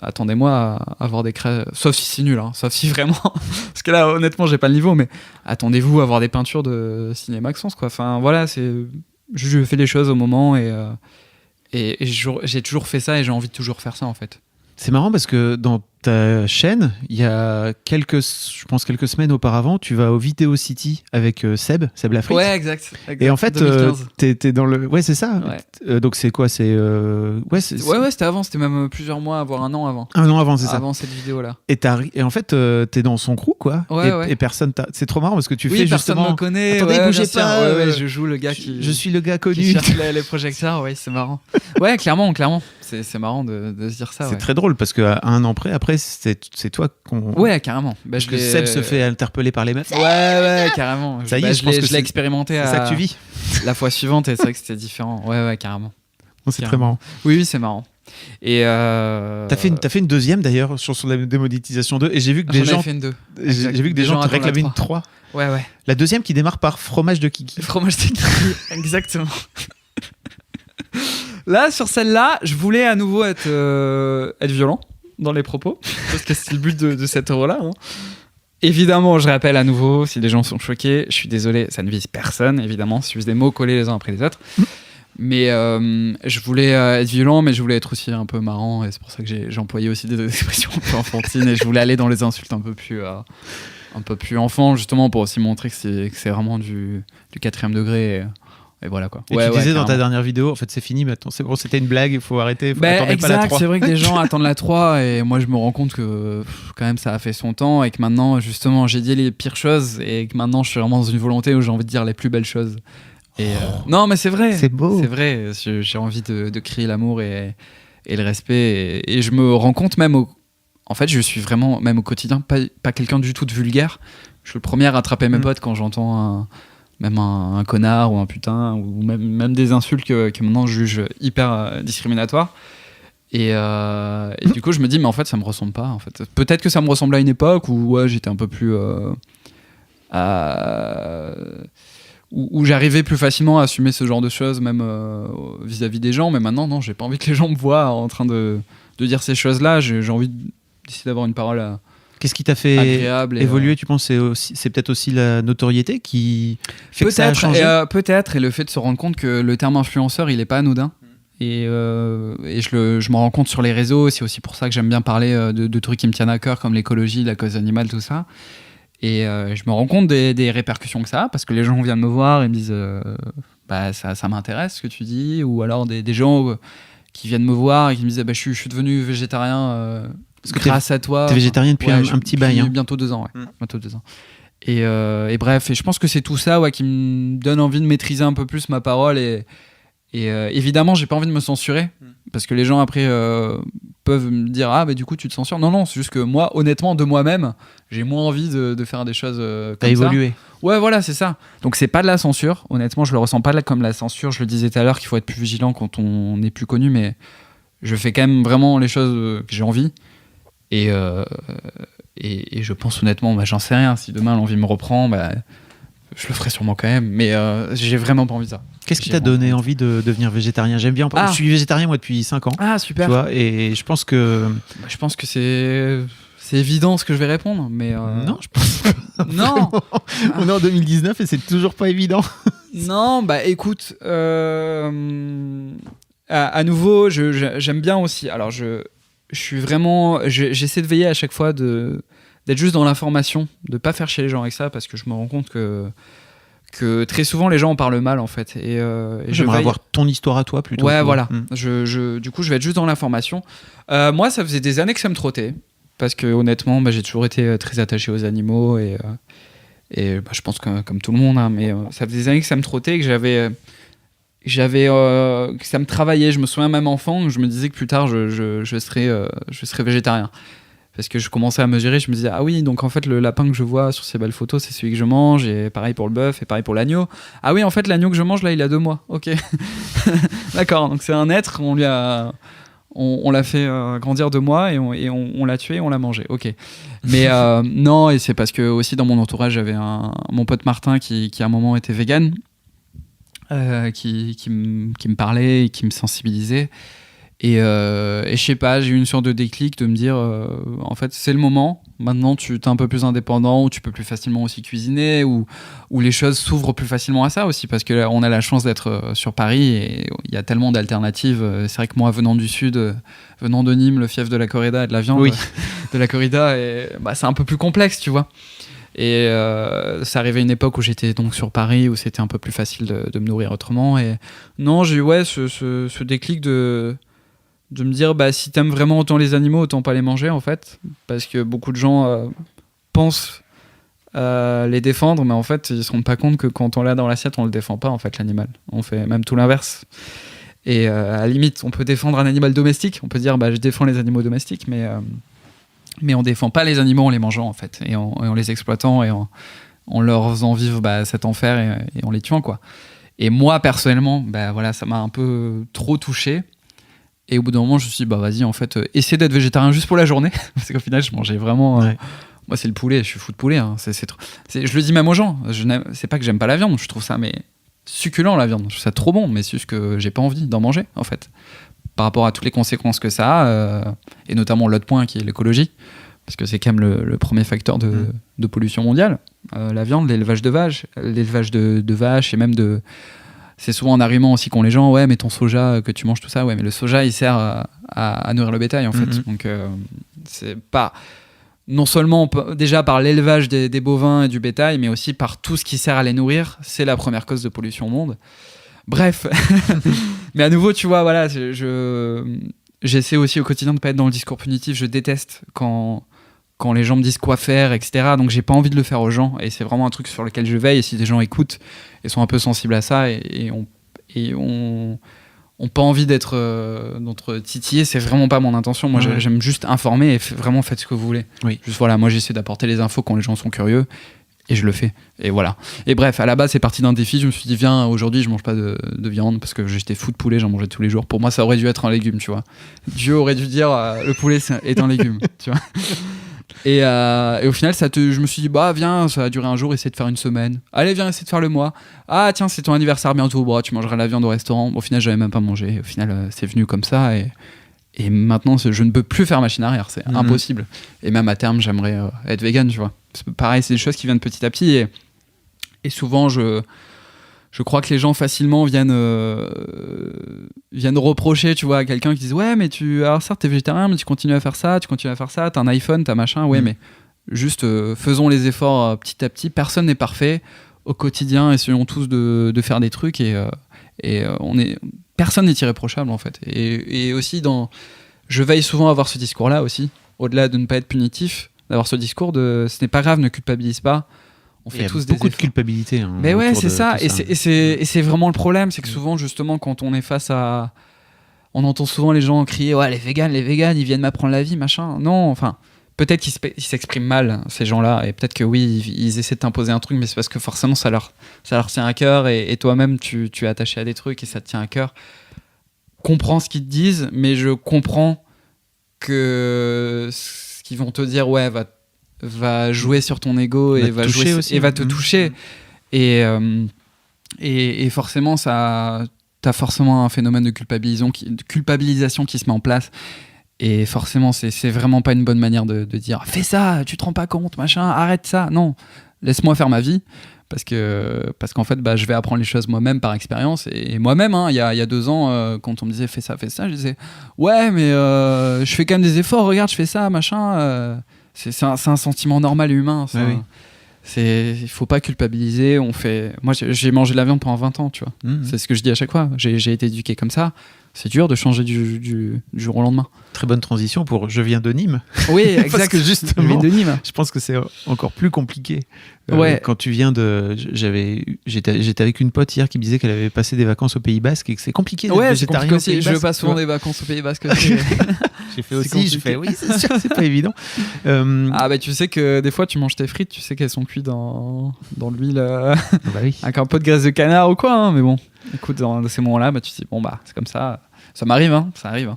attendez-moi à avoir des créations, sauf si c'est nul, hein, sauf si vraiment, parce que là, honnêtement, j'ai pas le niveau, mais attendez-vous à avoir des peintures de Ciné Maxence, quoi. Enfin, voilà, je fais les choses au moment et j'ai toujours fait ça et j'ai envie de toujours faire ça, en fait. C'est marrant parce que dans ta chaîne, il y a quelques semaines auparavant, tu vas au Vidéo City avec Seb Lafrite. Ouais, exact. Et en fait, t'es dans le... Ouais, c'est ça. Ouais. Donc c'est quoi? Ouais, c'était avant, c'était même plusieurs mois, voire 1 an avant. 1 an avant, c'est ça. Avant cette vidéo-là. Et en fait, t'es dans son crew, quoi. Ouais. Et personne c'est trop marrant parce que tu fais personne justement... me connaît. Attendez, bougez pas. Ouais, je joue le gars qui... Je suis le gars connu. Qui cherche les projecteurs, ouais, c'est marrant. Ouais, clairement. C'est marrant de se dire ça. C'est très drôle parce qu'à 1 an après, c'est toi qu'on... Ouais, carrément. Parce que Seb se fait interpeller par les meufs. Ouais, carrément. Ça y est, je pense que je l'ai expérimenté c'est ça que tu vis. La fois suivante et c'est vrai que c'était différent. Ouais, carrément. Bon, c'est très marrant. Oui, c'est marrant. Et t'as fait une deuxième d'ailleurs sur la démonétisation 2 et j'ai vu que des gens... fait une 2. J'ai vu que des gens te réclamaient une 3. Ouais. La deuxième qui démarre par fromage de Kiki. Fromage de Kiki, exactement. Là, sur celle-là, je voulais à nouveau être violent dans les propos, parce que c'est le but de cette œuvre-là. Hein. Évidemment, je rappelle à nouveau, si les gens sont choqués, je suis désolé, ça ne vise personne, évidemment, c'est juste des mots collés les uns après les autres. Mais je voulais être violent, mais je voulais être aussi un peu marrant, et c'est pour ça que j'ai employé aussi des expressions un peu enfantines, et je voulais aller dans les insultes un peu plus enfant, justement, pour aussi montrer que c'est vraiment du 4e degré. et voilà quoi. Et tu disais dans ta carrément. dernière vidéo, en fait c'est fini maintenant, c'est bon, c'était une blague, il faut arrêter, attendez exact, pas la 3. c'est vrai que des gens attendent la 3 et moi je me rends compte que quand même ça a fait son temps et que maintenant justement j'ai dit les pires choses et que maintenant je suis vraiment dans une volonté où j'ai envie de dire les plus belles choses. Et non mais c'est vrai, C'est beau. c'est vrai, j'ai envie de crier l'amour et le respect et je me rends compte même en fait je suis vraiment même au quotidien pas quelqu'un du tout de vulgaire. Je suis le premier à rattraper mes potes quand j'entends même un connard ou un putain ou même des insultes que maintenant je juge hyper discriminatoires et du coup je me dis mais en fait ça me ressemble pas en fait. Peut-être que ça me ressemble à une époque où j'étais un peu plus où j'arrivais plus facilement à assumer ce genre de choses même vis-à-vis des gens, mais maintenant non, j'ai pas envie que les gens me voient en train de dire ces choses là. J'ai envie d'essayer d'avoir une parole Qu'est-ce qui t'a fait agréable et, évoluer, tu penses? C'est peut-être aussi la notoriété qui fait que ça a changé. Peut-être, et le fait de se rendre compte que le terme influenceur, il est pas anodin. Et je m'en rends compte sur les réseaux. C'est aussi pour ça que j'aime bien parler de trucs qui me tiennent à cœur, comme l'écologie, la cause animale, tout ça. Et je me rends compte des répercussions que ça a, parce que les gens viennent me voir et me disent ça m'intéresse ce que tu dis. Ou alors des gens qui viennent me voir et qui me disent je suis devenu végétarien parce que grâce à toi. T'es végétarien depuis un petit bail. Depuis bientôt 2 ans, bientôt 2 ans. Et bref, et je pense que c'est tout ça qui me donne envie de maîtriser un peu plus ma parole et évidemment j'ai pas envie de me censurer parce que les gens après peuvent me dire du coup tu te censures. Non, c'est juste que moi honnêtement de moi-même j'ai moins envie de faire des choses comme T'as ça. évolué. Ouais voilà, c'est ça. Donc c'est pas de la censure, honnêtement je le ressens pas comme la censure. Je le disais tout à l'heure qu'il faut être plus vigilant quand on est plus connu, mais je fais quand même vraiment les choses que j'ai envie. Et je pense honnêtement, j'en sais rien. Si demain l'envie me reprend, je le ferai sûrement quand même. Mais j'ai vraiment pas envie de ça. Qu'est-ce qui t'a donné envie de devenir végétarien? J'aime bien. Je suis végétarien moi depuis 5 ans. Ah super. Tu vois, et je pense que. Je pense que c'est évident ce que je vais répondre, mais non, je pense. Non. On est en 2019 et c'est toujours pas évident. Non, écoute, à nouveau, j'aime bien aussi. Alors je suis vraiment, j'essaie de veiller à chaque fois d'être juste dans l'information, de pas faire chier les gens avec ça, parce que je me rends compte que très souvent les gens en parlent mal en fait. Et j'aimerais avoir ton histoire à toi plutôt. Ouais, voilà. Du coup, je vais être juste dans l'information. Moi, ça faisait des années que ça me trottait, parce que honnêtement, j'ai toujours été très attaché aux animaux et je pense que comme tout le monde, mais ça faisait des années que ça me trottait et que que ça me travaillait. Je me souviens même enfant, je me disais que plus tard je serais végétarien parce que je commençais à mesurer. Je me disais oui, donc en fait le lapin que je vois sur ces belles photos c'est celui que je mange, et pareil pour le bœuf et pareil pour l'agneau. Ah oui, en fait l'agneau que je mange là il a 2 mois. Ok. D'accord, donc c'est un être, on l'a fait grandir 2 mois et on l'a tué et on l'a mangé. Ok. Mais non, et c'est parce que aussi dans mon entourage j'avais mon pote Martin qui à un moment était vegan. Qui me parlait et qui me sensibilisait et je sais pas, j'ai eu une sorte de déclic de me dire en fait c'est le moment, maintenant tu es un peu plus indépendant, ou tu peux plus facilement aussi cuisiner, ou les choses s'ouvrent plus facilement à ça aussi, parce que là, on a la chance d'être sur Paris et il y a tellement d'alternatives. C'est vrai que moi venant du sud, venant de Nîmes, le fief de la corrida et de la viande, de la corrida, et c'est un peu plus complexe, tu vois. Et ça arrivait à une époque où j'étais donc sur Paris, où c'était un peu plus facile de me nourrir autrement. Et non, j'ai eu ce déclic de me dire si t'aimes vraiment autant les animaux, autant pas les manger en fait, parce que beaucoup de gens pensent les défendre, mais en fait ils se rendent pas compte que quand on l'a dans l'assiette, on le défend pas en fait, l'animal. On fait même tout l'inverse. Et à la limite, on peut défendre un animal domestique, on peut dire je défends les animaux domestiques, mais on défend pas les animaux en les mangeant en fait, et en les exploitant, et en leur faisant vivre cet enfer, et en les tuant quoi. Et moi personnellement, voilà, ça m'a un peu trop touché. Et au bout d'un moment, je me suis dit, vas-y, en fait, essaie d'être végétarien juste pour la journée. Parce qu'au final, je mangeais vraiment. Moi, c'est le poulet, je suis fou de poulet. Hein. Je le dis même aux gens. C'est pas que j'aime pas la viande, je trouve ça succulent la viande. Je trouve ça trop bon, mais c'est juste que j'ai pas envie d'en manger, en fait. Par rapport à toutes les conséquences que ça a, et notamment l'autre point qui est l'écologie. Parce que c'est quand même le premier facteur de pollution mondiale. La viande, l'élevage de vaches, et même de. C'est souvent un argument aussi qu'ont les gens, mais ton soja que tu manges, tout ça, mais le soja il sert à nourrir le bétail en fait. Donc c'est pas non seulement déjà par l'élevage des bovins et du bétail, mais aussi par tout ce qui sert à les nourrir. C'est la première cause de pollution au monde. Bref. Mais à nouveau, tu vois, voilà, j'essaie aussi au quotidien de pas être dans le discours punitif. Je déteste quand les gens me disent quoi faire, etc. Donc j'ai pas envie de le faire aux gens, et c'est vraiment un truc sur lequel je veille. Et si des gens écoutent et sont un peu sensibles à ça et ont pas envie d'être titillés, c'est vraiment pas mon intention. Moi, j'aime juste informer, et vraiment faites ce que vous voulez. Oui. Juste voilà, moi j'essaie d'apporter les infos quand les gens sont curieux, et je le fais. Et voilà. Et bref, à la base, c'est parti d'un défi. Je me suis dit, viens, aujourd'hui, je mange pas de viande, parce que j'étais fou de poulet, j'en mangeais tous les jours. Pour moi, ça aurait dû être un légume, tu vois. Dieu aurait dû dire, le poulet est un légume, tu vois. Et au final, je me suis dit, bah viens, ça va durer un jour, essayer de faire une semaine. Allez, viens, essayer de faire le mois. Ah tiens, c'est ton anniversaire bientôt, bah, tu mangeras la viande au restaurant. Bon, au final, j'avais même pas mangé. Au final, c'est venu comme ça, et maintenant, je ne peux plus faire machine arrière, c'est impossible. Et même à terme, j'aimerais être vegan, tu vois. C'est pareil, c'est des choses qui viennent petit à petit, et souvent, je crois que les gens facilement viennent reprocher, tu vois, à quelqu'un qui dit ouais, mais alors certes t'es végétarien, mais tu continues à faire ça, t'as un iPhone, t'as machin, ouais, mais juste faisons les efforts petit à petit. Personne n'est parfait au quotidien, essayons tous de faire des trucs, et personne n'est irréprochable en fait. Et aussi je veille souvent à avoir ce discours-là aussi, au-delà de ne pas être punitif, d'avoir ce discours de ce n'est pas grave, ne culpabilise pas. On fait tous des beaucoup de efforts. culpabilité. Mais ouais, c'est ça. Et c'est vraiment le problème, c'est que souvent, justement, quand on est face à... On entend souvent les gens crier « Ouais, les véganes, ils viennent m'apprendre la vie, machin. » Non, enfin, peut-être qu'ils s'expriment mal, ces gens-là, et peut-être que oui, ils essaient de t'imposer un truc, mais c'est parce que forcément, ça leur tient à cœur, et toi-même, tu es attaché à des trucs, et ça te tient à cœur. Comprends ce qu'ils te disent, mais je comprends que ce qu'ils vont te dire, ouais, va jouer sur ton ego, et va jouer aussi, et va te toucher, et forcément t'as forcément un phénomène de culpabilisation qui se met en place, et forcément c'est vraiment pas une bonne manière de dire fais ça, tu te rends pas compte, machin, arrête ça. Non, laisse-moi faire ma vie, parce qu'en fait je vais apprendre les choses moi-même par expérience, et moi-même il y a 2 ans, quand on me disait fais ça, je disais ouais, mais je fais quand même des efforts, regarde, je fais ça, machin. C'est un sentiment normal et humain. Il faut pas culpabiliser. Moi, j'ai mangé de la viande pendant 20 ans, tu vois. C'est ce que je dis à chaque fois. J'ai été éduqué comme ça. C'est dur de changer du jour au lendemain. Très bonne transition pour je viens de Nîmes. Oui, exact. Parce que justement, je viens de Nîmes. Je pense que c'est encore plus compliqué. Ouais. Quand tu viens j'étais avec une pote hier qui me disait qu'elle avait passé des vacances au Pays Basque et que c'est compliqué d'être végétarien au Pays Basque. Je passe souvent des vacances au Pays Basque. J'ai fait aussi. J'ai fait oui, c'est sûr, c'est pas évident. Ah bah tu sais que des fois tu manges tes frites, tu sais qu'elles sont cuites dans l'huile avec un peu de graisse de canard ou quoi, hein, mais bon. Écoute, dans ces moments-là, tu te dis bon c'est comme ça. Ça m'arrive, ça arrive.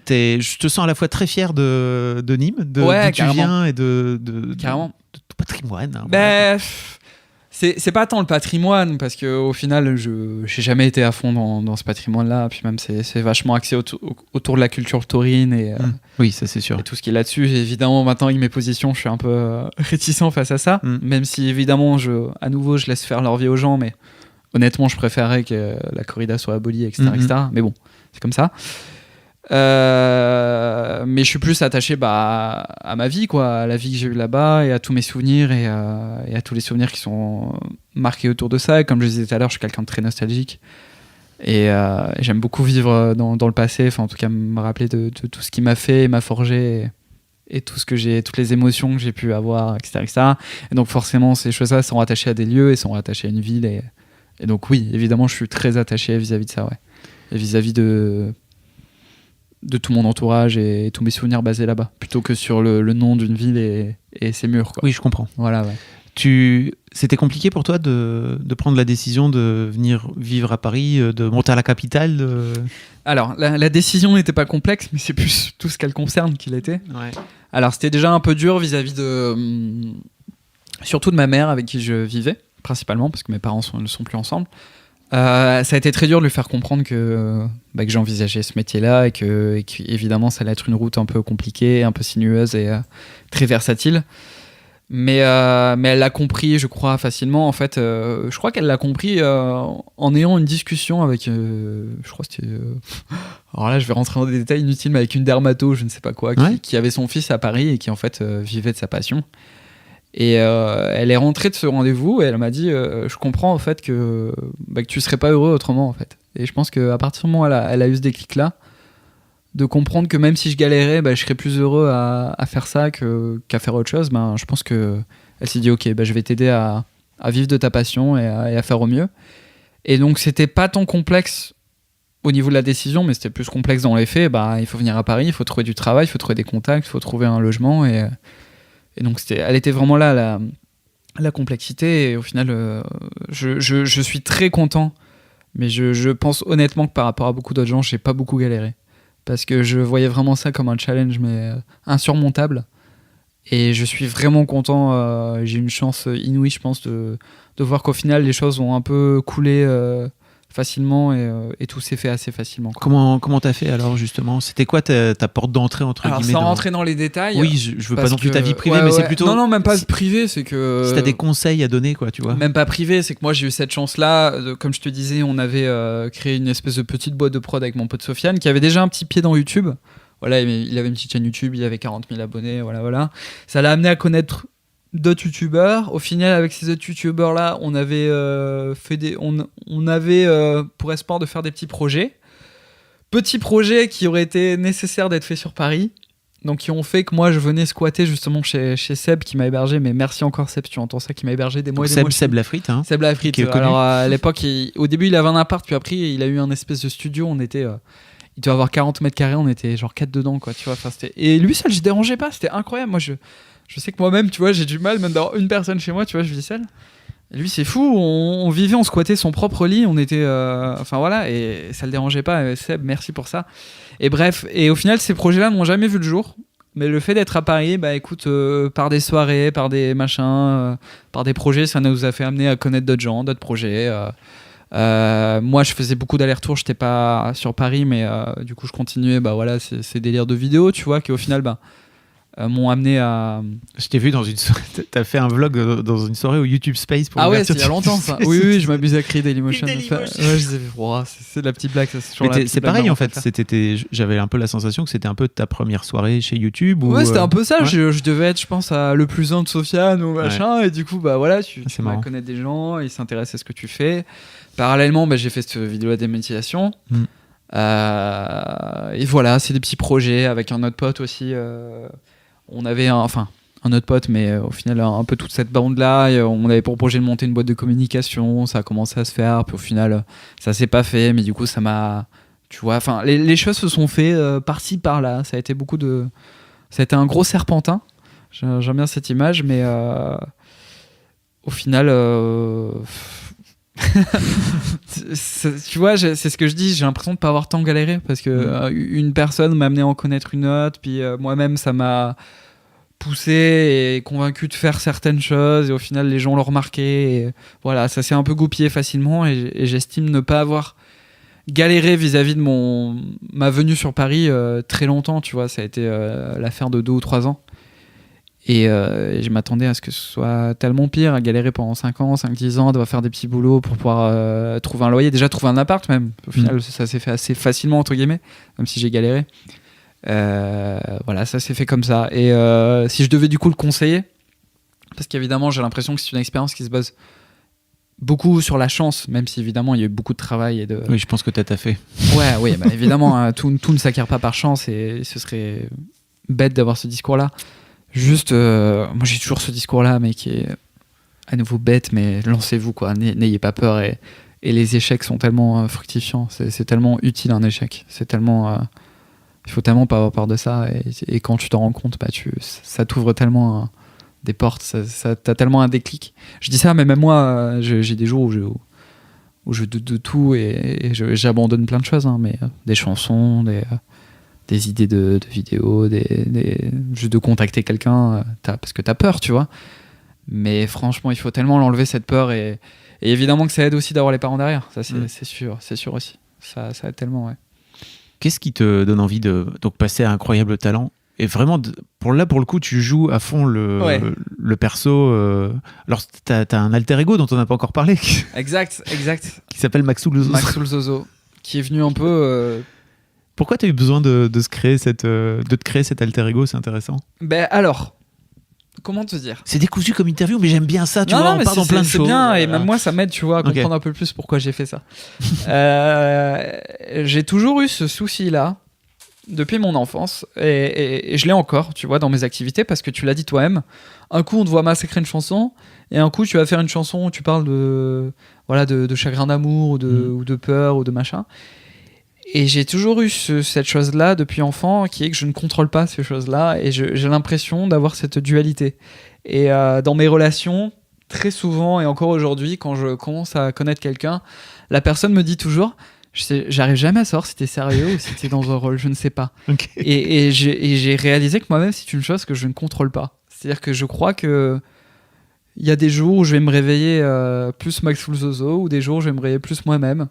Je te sens à la fois très fier de Nîmes, d'où tu viens, et de ton patrimoine. C'est pas tant le patrimoine, parce qu'au final, j'ai jamais été à fond dans ce patrimoine-là. Puis même, c'est vachement axé autour de la culture taurine, et oui, ça c'est sûr. Et tout ce qui est là-dessus. Et évidemment, maintenant, avec mes positions, je suis un peu réticent face à ça. Même si, évidemment, à nouveau, je laisse faire leur vie aux gens, mais honnêtement, je préférerais que la corrida soit abolie, etc. Mais bon, c'est comme ça. Mais je suis plus attaché à ma vie, quoi, à la vie que j'ai eue là-bas, et à tous mes souvenirs, et à tous les souvenirs qui sont marqués autour de ça. Et comme je disais tout à l'heure, je suis quelqu'un de très nostalgique, et j'aime beaucoup vivre dans le passé, enfin en tout cas me rappeler de tout ce qui m'a fait, m'a forgé, et toutes les émotions que j'ai pu avoir, etc. Et donc forcément ces choses-là sont rattachées à des lieux, et sont rattachées à une ville, et donc oui, évidemment je suis très attaché vis-à-vis de ça, ouais. Et vis-à-vis de tout mon entourage et tous mes souvenirs basés là-bas, plutôt que sur le nom d'une ville et ses murs, quoi. Oui, je comprends. Voilà, ouais. C'était compliqué pour toi de prendre la décision de venir vivre à Paris, de monter à la capitale Alors, la décision n'était pas complexe, mais c'est plus tout ce qu'elle concerne qui l'était. Ouais. Alors, c'était déjà un peu dur vis-à-vis surtout de ma mère, avec qui je vivais, principalement, parce que mes parents ne sont plus ensemble. Ça a été très dur de lui faire comprendre que j'envisageais ce métier-là, et qu'évidemment ça allait être une route un peu compliquée, un peu sinueuse, et très versatile. Mais elle l'a compris, je crois, facilement. En fait, je crois qu'elle l'a compris en ayant une discussion avec... je crois que c'était... alors là, je vais rentrer dans des détails inutiles, mais avec une dermato, je ne sais pas quoi, qui avait son fils à Paris, et qui en fait vivait de sa passion. Et elle est rentrée de ce rendez-vous et elle m'a dit je comprends en fait que tu serais pas heureux autrement en fait. Et je pense qu'à partir du moment où elle a eu ce déclic là, de comprendre que même si je galérais, je serais plus heureux à faire ça qu'à faire autre chose, je pense que elle s'est dit ok, je vais t'aider à vivre de ta passion et à faire au mieux. Et donc c'était pas tant complexe au niveau de la décision, mais c'était plus complexe dans les faits. Il faut venir à Paris, il faut trouver du travail, il faut trouver des contacts, il faut trouver un logement et donc elle était vraiment là la complexité. Et au final je suis très content, mais je pense honnêtement que par rapport à beaucoup d'autres gens, j'ai pas beaucoup galéré parce que je voyais vraiment ça comme un challenge mais insurmontable. Et je suis vraiment content, j'ai une chance inouïe je pense de voir qu'au final les choses ont un peu coulé facilement et tout s'est fait assez facilement, quoi. Comment t'as fait alors justement ? C'était quoi ta porte d'entrée entre guillemets sans rentrer dans les détails. Oui, je veux pas non plus ta vie privée, mais c'est plutôt... Non, même pas privé, c'est que... Si t'as des conseils à donner, quoi, tu vois. Même pas privé, c'est que moi j'ai eu cette chance-là. Comme je te disais, on avait créé une espèce de petite boîte de prod avec mon pote Sofiane, qui avait déjà un petit pied dans YouTube. Voilà, il avait une petite chaîne YouTube, il avait 40 000 abonnés, voilà. Ça l'a amené à connaître d'autres youtubeurs. Au final, avec ces autres youtubeurs là, on avait on avait pour espoir de faire des petits projets qui auraient été nécessaires d'être faits sur Paris, donc qui ont fait que moi je venais squatter justement chez Seb qui m'a hébergé, mais merci encore Seb si tu entends ça, qui m'a hébergé des mois et des mois. Seb Lafrite, hein. Seb Lafrite. Alors à l'époque au début il avait un appart, puis après il a eu un espèce de studio, on était il devait avoir 40 mètres carrés, on était genre 4 dedans, quoi, tu vois. Enfin, et lui seul, je dérangeais pas, c'était incroyable. Moi je sais que moi-même, tu vois, j'ai du mal même d'avoir une personne chez moi, tu vois, je vis seul. Et lui, c'est fou, on vivait, on squattait son propre lit, on était... Enfin voilà, et ça le dérangeait pas. Seb, merci pour ça. Et bref, et au final, ces projets-là n'ont jamais vu le jour. Mais le fait d'être à Paris, écoute, par des soirées, par des machins, par des projets, ça nous a fait amener à connaître d'autres gens, d'autres projets. Moi, je faisais beaucoup d'allers-retours, j'étais pas sur Paris, mais du coup, je continuais ces délires de vidéos, tu vois, qui au final... m'ont amené à... Je t'ai vu dans une soirée, t'as fait un vlog dans une soirée au YouTube Space pour c'est il y a longtemps ça. Oui, je m'amusais à créer Dailymotion. Ouais, je disais, c'est de la petite blague, ça, c'est pareil en fait, j'avais un peu la sensation que c'était un peu ta première soirée chez YouTube. Ouais, c'était un peu ça, je devais être, je pense, à le plus un de Sofiane ou machin, et du coup, tu vas connaître des gens, ils s'intéressent à ce que tu fais. Parallèlement, j'ai fait cette vidéo à démonétisation. Et voilà, c'est des petits projets avec un autre pote aussi. On avait un autre pote, mais au final un peu toute cette bande là, on avait pour projet de monter une boîte de communication, ça a commencé à se faire, puis au final ça s'est pas fait, mais du coup ça m'a, tu vois, enfin les choses se sont fait par-ci par-là, ça a été un gros serpentin, j'aime bien cette image, mais au final tu vois, c'est ce que je dis, j'ai l'impression de pas avoir tant galéré parce que une personne m'a amené à en connaître une autre, puis moi-même ça m'a poussé et convaincu de faire certaines choses, et au final les gens l'ont remarqué, et voilà, ça s'est un peu goupillé facilement, et j'estime ne pas avoir galéré vis-à-vis de ma venue sur Paris très longtemps, tu vois, ça a été l'affaire de 2 ou 3 ans. Et je m'attendais à ce que ce soit tellement pire, à galérer pendant 5 ans, 5-10 ans, devoir faire des petits boulots pour pouvoir trouver un loyer, déjà trouver un appart même. Au final, ça s'est fait assez facilement, entre guillemets, même si j'ai galéré. Voilà, ça s'est fait comme ça. Et si je devais du coup le conseiller, parce qu'évidemment, j'ai l'impression que c'est une expérience qui se base beaucoup sur la chance, même si évidemment, il y a eu beaucoup de travail. Oui, je pense que t'as fait. Oui, évidemment, hein, tout ne s'acquiert pas par chance, et ce serait bête d'avoir ce discours-là. Juste, moi j'ai toujours ce discours-là, mais qui est à nouveau bête, mais lancez-vous, quoi. N'ayez pas peur, et les échecs sont tellement fructifiants, c'est tellement utile un échec, c'est tellement, il faut tellement pas avoir peur de ça, et quand tu t'en rends compte, ça t'ouvre tellement des portes, t'as tellement un déclic. Je dis ça, mais même moi, j'ai des jours où je doute de tout, et j'abandonne plein de choses, hein, mais des chansons, des idées de vidéos, juste de contacter quelqu'un, parce que t'as peur, tu vois. Mais franchement, il faut tellement l'enlever, cette peur, et évidemment que ça aide aussi d'avoir les parents derrière. Ça, c'est sûr aussi. Ça aide tellement, ouais. Qu'est-ce qui te donne envie de passer à Incroyable Talent ? Et vraiment, pour le coup, tu joues à fond le perso. Alors, t'as un alter ego dont on n'a pas encore parlé. Exact. Qui s'appelle Maxoul Zozo, qui est venu un peu... Pourquoi tu as eu besoin de te créer cet alter ego ? C'est intéressant. Alors, comment te dire? C'est décousu comme interview, mais j'aime bien ça, tu vois, on mais part dans plein de c'est choses. bien, et même moi, ça m'aide, tu vois, à Ok. comprendre un peu plus pourquoi j'ai fait ça. J'ai toujours eu ce souci-là depuis mon enfance, et je l'ai encore, tu vois, dans mes activités, parce que tu l'as dit toi-même, un coup, on te voit massacrer une chanson, et un coup, tu vas faire une chanson où tu parles de chagrin d'amour, ou de peur, ou de machin. Et j'ai toujours eu cette chose-là depuis enfant, qui est que je ne contrôle pas ces choses-là, et j'ai l'impression d'avoir cette dualité. Et dans mes relations, très souvent, et encore aujourd'hui, quand je commence à connaître quelqu'un, la personne me dit toujours, j'arrive jamais à savoir si t'es sérieux ou si t'es dans un rôle, je ne sais pas. Ok. Et j'ai réalisé que moi-même, c'est une chose que je ne contrôle pas. C'est-à-dire que je crois que il y a des jours où je vais me réveiller plus Max Zozo, ou des jours où je vais me réveiller plus moi-même.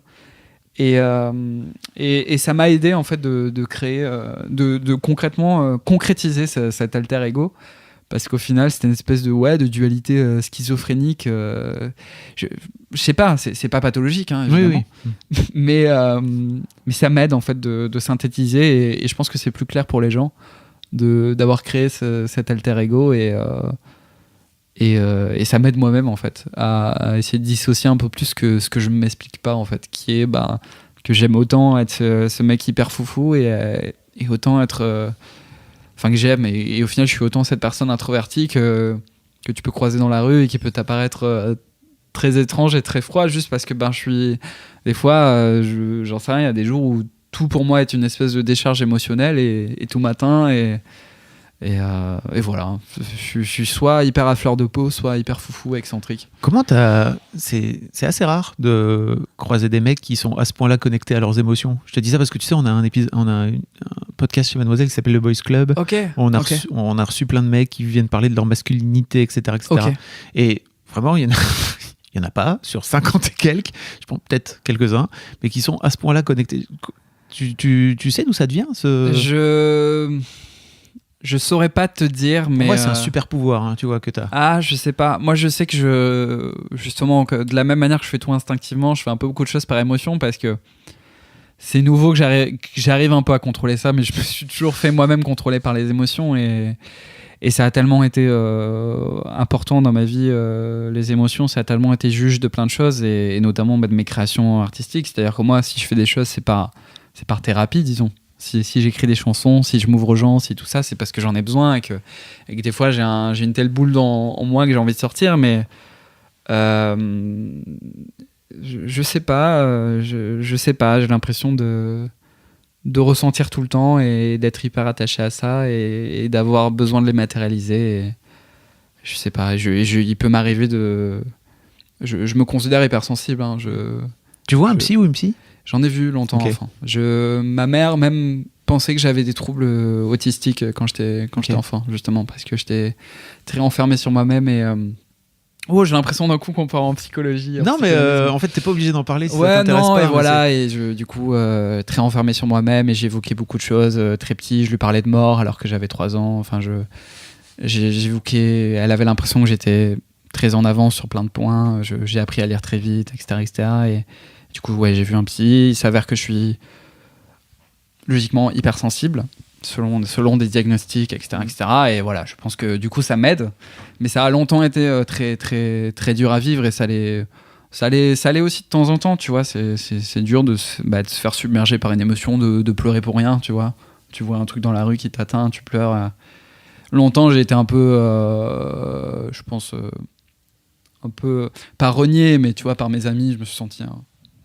Et ça m'a aidé en fait de créer, de concrètement concrétiser cet alter ego, parce qu'au final c'était une espèce de dualité schizophrénique. Je sais pas, c'est pas pathologique, hein, évidemment. Oui. mais ça m'aide en fait de synthétiser, et je pense que c'est plus clair pour les gens d'avoir créé cet alter ego, et ça m'aide moi-même en fait à essayer de dissocier un peu plus que ce que je ne m'explique pas en fait, qui est que j'aime autant être ce mec hyper foufou, et autant être que j'aime, et au final je suis autant cette personne introvertie que tu peux croiser dans la rue et qui peut t'apparaître très étrange et très froid, juste parce que je suis des fois j'en sais rien, il y a des jours où tout pour moi est une espèce de décharge émotionnelle, et tout matin, et voilà, je suis soit hyper à fleur de peau, soit hyper foufou, excentrique. Comment c'est assez rare de croiser des mecs qui sont à ce point-là connectés à leurs émotions. Je te dis ça parce que tu sais, on a un podcast chez Mademoiselle qui s'appelle le Boys Club. Ok. On a reçu plein de mecs qui viennent parler de leur masculinité, etc. Ok. Et vraiment, il y en a pas sur 50 et quelques, je pense peut-être quelques-uns, mais qui sont à ce point-là connectés. Tu sais d'où ça devient Je saurais pas te dire, mais... Pour moi, c'est un super pouvoir, hein, tu vois, que t'as. Ah, je sais pas. Moi, je sais que justement, de la même manière que je fais tout instinctivement, je fais un peu beaucoup de choses par émotion, parce que c'est nouveau que j'arrive un peu à contrôler ça, mais je me suis toujours fait moi-même contrôler par les émotions, et ça a tellement été important dans ma vie, les émotions, ça a tellement été juge de plein de choses, et notamment de mes créations artistiques. C'est-à-dire que moi, si je fais des choses, c'est par thérapie, disons. Si j'écris des chansons, si je m'ouvre aux gens, si tout ça, c'est parce que j'en ai besoin, et que des fois j'ai une telle boule en moi que j'ai envie de sortir, mais je sais pas, je sais pas, j'ai l'impression de ressentir tout le temps, et d'être hyper attaché à ça, et d'avoir besoin de les matérialiser, et je sais pas, il peut m'arriver je me considère hypersensible, hein, Tu vois un psy ou une psy ? J'en ai vu longtemps, Okay. enfant. Ma mère même pensait que j'avais des troubles autistiques quand j'étais enfant, justement, parce que j'étais très enfermé sur moi-même, et j'ai l'impression d'un coup qu'on part en psychologie. Non, mais en fait, t'es pas obligé d'en parler si ça ouais, t'intéresse non, pas. et mais voilà, et du coup, très enfermé sur moi-même, et j'évoquais beaucoup de choses. Très petit, je lui parlais de mort alors que j'avais 3 ans. Enfin, j'évoquais. Elle avait l'impression que j'étais très en avance sur plein de points. J'ai appris à lire très vite, etc. Et du coup, ouais, j'ai vu un psy. Il s'avère que je suis logiquement hypersensible, selon des diagnostics, etc., etc. Et voilà, je pense que du coup, ça m'aide. Mais ça a longtemps été très, très, très dur à vivre, et ça l'est aussi de temps en temps, tu vois. C'est dur de se faire submerger par une émotion, de pleurer pour rien, tu vois. Tu vois un truc dans la rue qui t'atteint, tu pleures. Longtemps, j'ai été un peu, je pense, un peu, pas renié, mais tu vois, par mes amis, je me suis senti un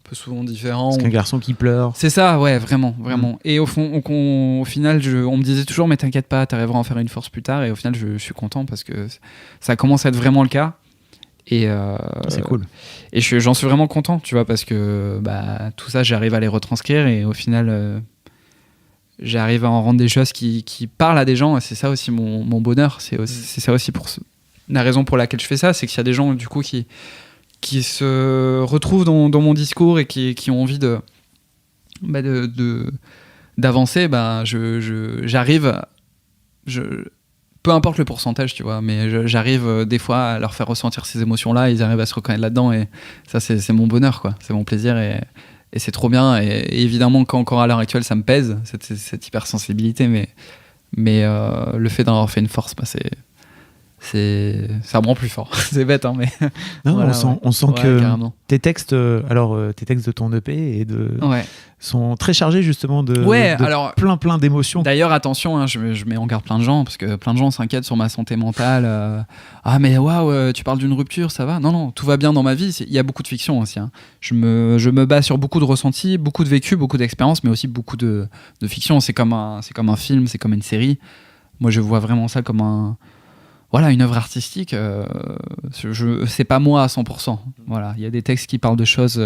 peu souvent différent. C'est qu'un garçon qui pleure. C'est ça, ouais, vraiment, vraiment. Et au final, on me disait toujours, mais t'inquiète pas, t'arriveras à en faire une force plus tard. Et au final, je suis content, parce que ça commence à être vraiment le cas. Et c'est cool. Et j'en suis vraiment content, tu vois, parce que tout ça, j'arrive à les retranscrire, et au final, j'arrive à en rendre des choses qui parlent à des gens. Et c'est ça aussi mon bonheur. C'est ça aussi la raison pour laquelle je fais ça, c'est qu'il y a des gens, du coup, qui se retrouvent dans mon discours, et qui ont envie d'avancer. J'arrive, peu importe le pourcentage, tu vois, mais j'arrive des fois à leur faire ressentir ces émotions-là, ils arrivent à se reconnaître là-dedans, et ça, c'est mon bonheur, quoi. C'est mon plaisir, et c'est trop bien. Et évidemment qu'encore à l'heure actuelle, ça me pèse, cette hypersensibilité, mais le fait d'en avoir fait une force, ça me rend plus fort. C'est bête, hein, mais. Non, Voilà, on sent ouais, que carrément. tes textes, tes textes de ton EP Ouais. sont très chargés justement de alors. plein d'émotions. D'ailleurs, attention, hein, je mets en garde plein de gens, parce que plein de gens s'inquiètent sur ma santé mentale. Ah, mais waouh, tu parles d'une rupture, ça va ? Non, tout va bien dans ma vie. Il y a beaucoup de fiction aussi. Hein. Je me base sur beaucoup de ressentis, beaucoup de vécu, beaucoup d'expériences, mais aussi beaucoup de fiction. C'est comme un film, c'est comme une série. Moi, je vois vraiment ça comme une œuvre artistique. C'est pas moi à 100%. Voilà, il y a des textes qui parlent de choses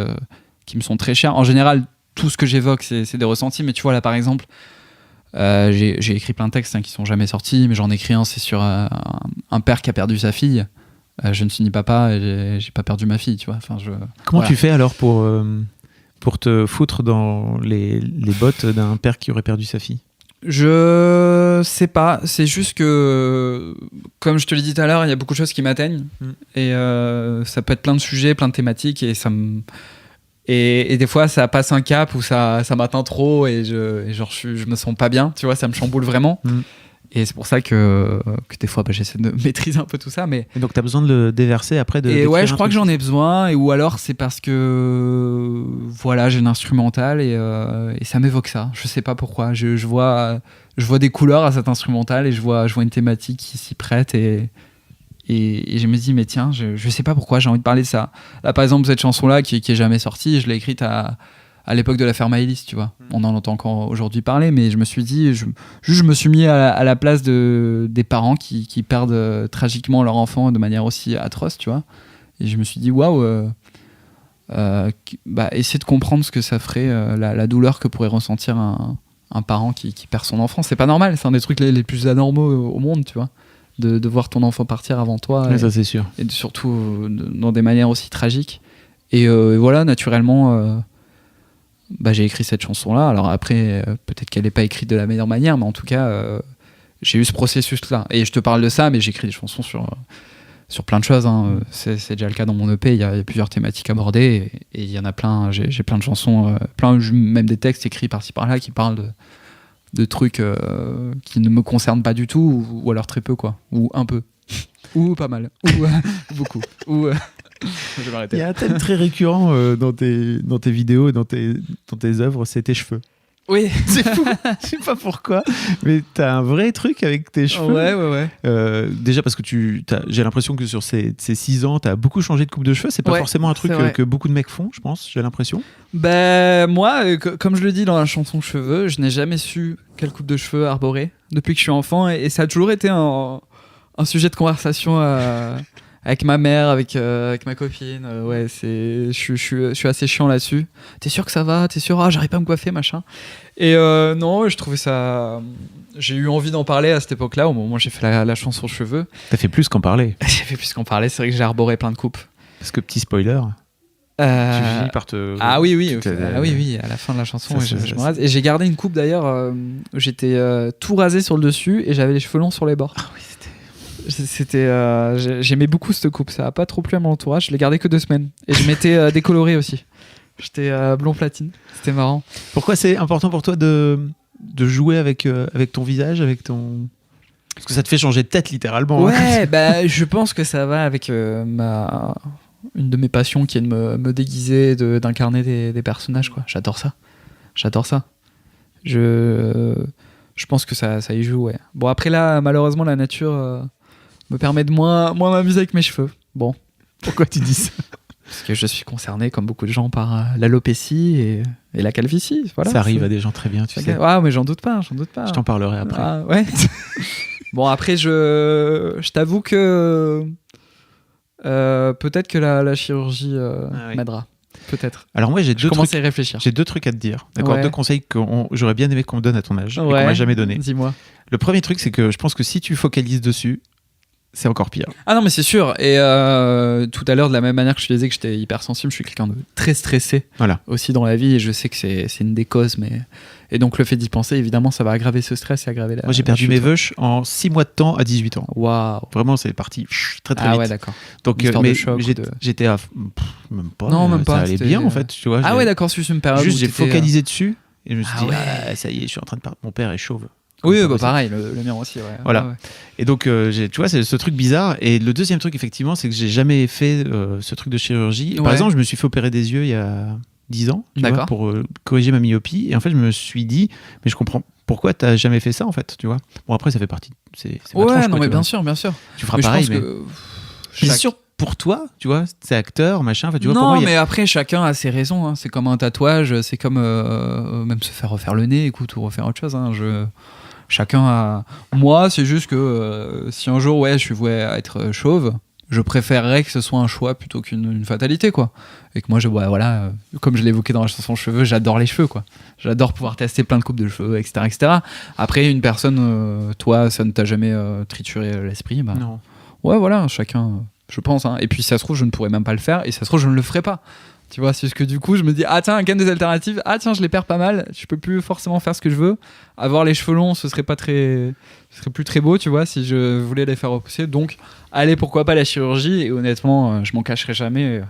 qui me sont très chères. En général, tout ce que j'évoque, c'est des ressentis. Mais tu vois, là, par exemple, j'ai écrit plein de textes qui sont jamais sortis, mais j'en ai écrit un, c'est sur un père qui a perdu sa fille. Je ne suis ni papa et j'ai pas perdu ma fille, tu vois. Enfin, Comment tu fais alors pour te foutre dans les bottes d'un père qui aurait perdu sa fille ? Je sais pas, c'est juste que, comme je te l'ai dit tout à l'heure, il y a beaucoup de choses qui m'atteignent. Et ça peut être plein de sujets, plein de thématiques, et des fois ça passe un cap où ça m'atteint trop et je me sens pas bien, tu vois, ça me chamboule vraiment. Et c'est pour ça que des fois j'essaie de maîtriser un peu tout ça, mais et donc t'as besoin de le déverser après et ouais, je crois que j'en ai besoin, ou alors c'est parce que voilà, j'ai une instrumentale et ça m'évoque ça. Je sais pas pourquoi. Je vois des couleurs à cet instrumental et je vois une thématique qui s'y prête et je me dis mais tiens, je sais pas pourquoi j'ai envie de parler de ça. Là par exemple cette chanson là qui est jamais sortie, je l'ai écrite à l'époque de l'affaire Maëlys, tu vois. On en entend encore aujourd'hui parler, mais je me suis dit, je me suis mis à la place des parents qui perdent tragiquement leur enfant de manière aussi atroce, tu vois. Et je me suis dit, waouh, essayer de comprendre ce que ça ferait, la douleur que pourrait ressentir un parent qui perd son enfant. C'est pas normal, c'est un des trucs les plus anormaux au monde, tu vois. De voir ton enfant partir avant toi. Mais ça, c'est sûr. Et surtout dans des manières aussi tragiques. Et voilà, naturellement... j'ai écrit cette chanson-là. Alors après, peut-être qu'elle n'est pas écrite de la meilleure manière, mais en tout cas, j'ai eu ce processus-là. Et je te parle de ça, mais j'écris des chansons sur plein de choses. Hein. C'est déjà le cas dans mon EP. Il y a plusieurs thématiques abordées et il y en a plein. J'ai plein de chansons, même des textes écrits par-ci par-là qui parlent de trucs qui ne me concernent pas du tout, ou alors très peu, quoi. Ou un peu. Ou pas mal. Ou beaucoup. Ou... Je vais m'arrêter. Il y a un thème très récurrent dans tes vidéos, dans tes œuvres, c'est tes cheveux. Oui. C'est fou. Je sais pas pourquoi, mais t'as un vrai truc avec tes cheveux. Ouais. Déjà parce que j'ai l'impression que sur ces 6 ans, t'as beaucoup changé de coupe de cheveux. C'est pas forcément un truc que beaucoup de mecs font, je pense. J'ai l'impression. Moi, comme je le dis dans la chanson Cheveux, je n'ai jamais su quelle coupe de cheveux arborer depuis que je suis enfant, et ça a toujours été un sujet de conversation avec ma mère, avec ma copine. Je suis assez chiant là-dessus. T'es sûr que ça va ? T'es sûr ? Ah, j'arrive pas à me coiffer, machin. Et non, je trouvais ça... J'ai eu envie d'en parler à cette époque-là, au moment où j'ai fait la chanson Cheveux. T'as fait plus qu'en parler. J'ai fait plus qu'en parler, c'est vrai que j'ai arboré plein de coupes. Parce que petit spoiler... Tu finis par te... Ah oui, à la fin de la chanson, je me rase. Et j'ai gardé une coupe d'ailleurs où j'étais tout rasé sur le dessus et j'avais les cheveux longs sur les bords. Ah oui, j'aimais beaucoup cette coupe, ça a pas trop plu à mon entourage, je l'ai gardé que 2 semaines. Et je m'étais décoloré aussi. J'étais blond platine, c'était marrant. Pourquoi c'est important pour toi de jouer avec ton visage, parce que ça te fait changer de tête littéralement. Ouais, je pense que ça va avec une de mes passions qui est de me déguiser, d'incarner des personnages, quoi. J'adore ça. Je pense que ça y joue, ouais. Bon, après là, malheureusement, la nature me permet de moins m'amuser avec mes cheveux. Bon. Pourquoi tu dis ça ? Parce que je suis concerné, comme beaucoup de gens, par l'alopécie et la calvitie. Voilà, ça arrive à des gens très bien, tu sais. Ah, mais j'en doute pas. Je t'en parlerai après. Ah, ouais. Bon, après, je t'avoue que peut-être que la chirurgie m'aidera. Peut-être. Alors moi, je commence à y réfléchir. J'ai 2 trucs à te dire. D'accord, ouais. 2 conseils que j'aurais bien aimé qu'on me donne à ton âge et qu'on m'a jamais donné. Dis-moi. Le premier truc, c'est que je pense que si tu focalises dessus, c'est encore pire. Ah non, mais c'est sûr. Et tout à l'heure, de la même manière que je te disais que j'étais hypersensible, je suis quelqu'un de très stressé aussi dans la vie, et je sais que c'est une des causes. Et donc le fait d'y penser, évidemment, ça va aggraver ce stress et aggraver la... Moi, j'ai perdu mes veuches en 6 mois de temps à 18 ans. Waouh. Vraiment, c'est parti très très vite. Ah ouais, d'accord. Donc, j'étais à... même pas. Non, même pas. Ça allait bien, en fait. Tu vois, ouais, d'accord, c'est une période juste, où j'ai focalisé dessus et je me suis dit, ça y est, je suis en train de perdre. Mon père est chauve. Oui, C'est bah possible. pareil, le mien aussi. Ouais. Voilà. Ouais, ouais. Et donc, tu vois, c'est ce truc bizarre. Et le deuxième truc, effectivement, c'est que j'ai jamais fait ce truc de chirurgie. Par Ouais. exemple, je me suis fait opérer des yeux il y a 10 ans, tu vois, D'accord. pour corriger ma myopie. Et en fait, je me suis dit, mais je comprends pourquoi t'as jamais fait ça, en fait, tu vois. Bon, après, ça fait partie. C'est ma Ouais, tranche, non, quoi, mais tu bien vois. sûr, bien sûr. Tu feras Mais pareil, je mais. pense que C'est chaque- sûr, pour toi, tu vois, c'est acteur, machin. Enfin, tu vois, pour non, moi, il y a- mais après, chacun a ses raisons. Hein. C'est comme un tatouage, c'est comme même se faire refaire le nez, écoute, ou refaire autre chose. Hein. Chacun a. Moi, c'est juste que si un jour, ouais, je suis voué à être chauve, je préférerais que ce soit un choix plutôt qu'une fatalité, quoi. Et que moi, voilà, comme je l'évoquais dans la chanson Cheveux, j'adore les cheveux, quoi. J'adore pouvoir tester plein de coupes de cheveux, etc., etc. Après, une personne, toi, ça ne t'a jamais trituré l'esprit, bah. Non. Ouais, voilà, chacun, je pense. Hein. Et puis, si ça se trouve, je ne pourrais même pas le faire. Et si ça se trouve, je ne le ferai pas. Tu vois, c'est ce que du coup, je me dis, ah tiens, gamme des alternatives. Ah tiens, je les perds pas mal. Je peux plus forcément faire ce que je veux. Avoir les cheveux longs, ce serait plus très beau, tu vois, si je voulais les faire repousser. Donc, allez, pourquoi pas la chirurgie. Et honnêtement, je m'en cacherai jamais.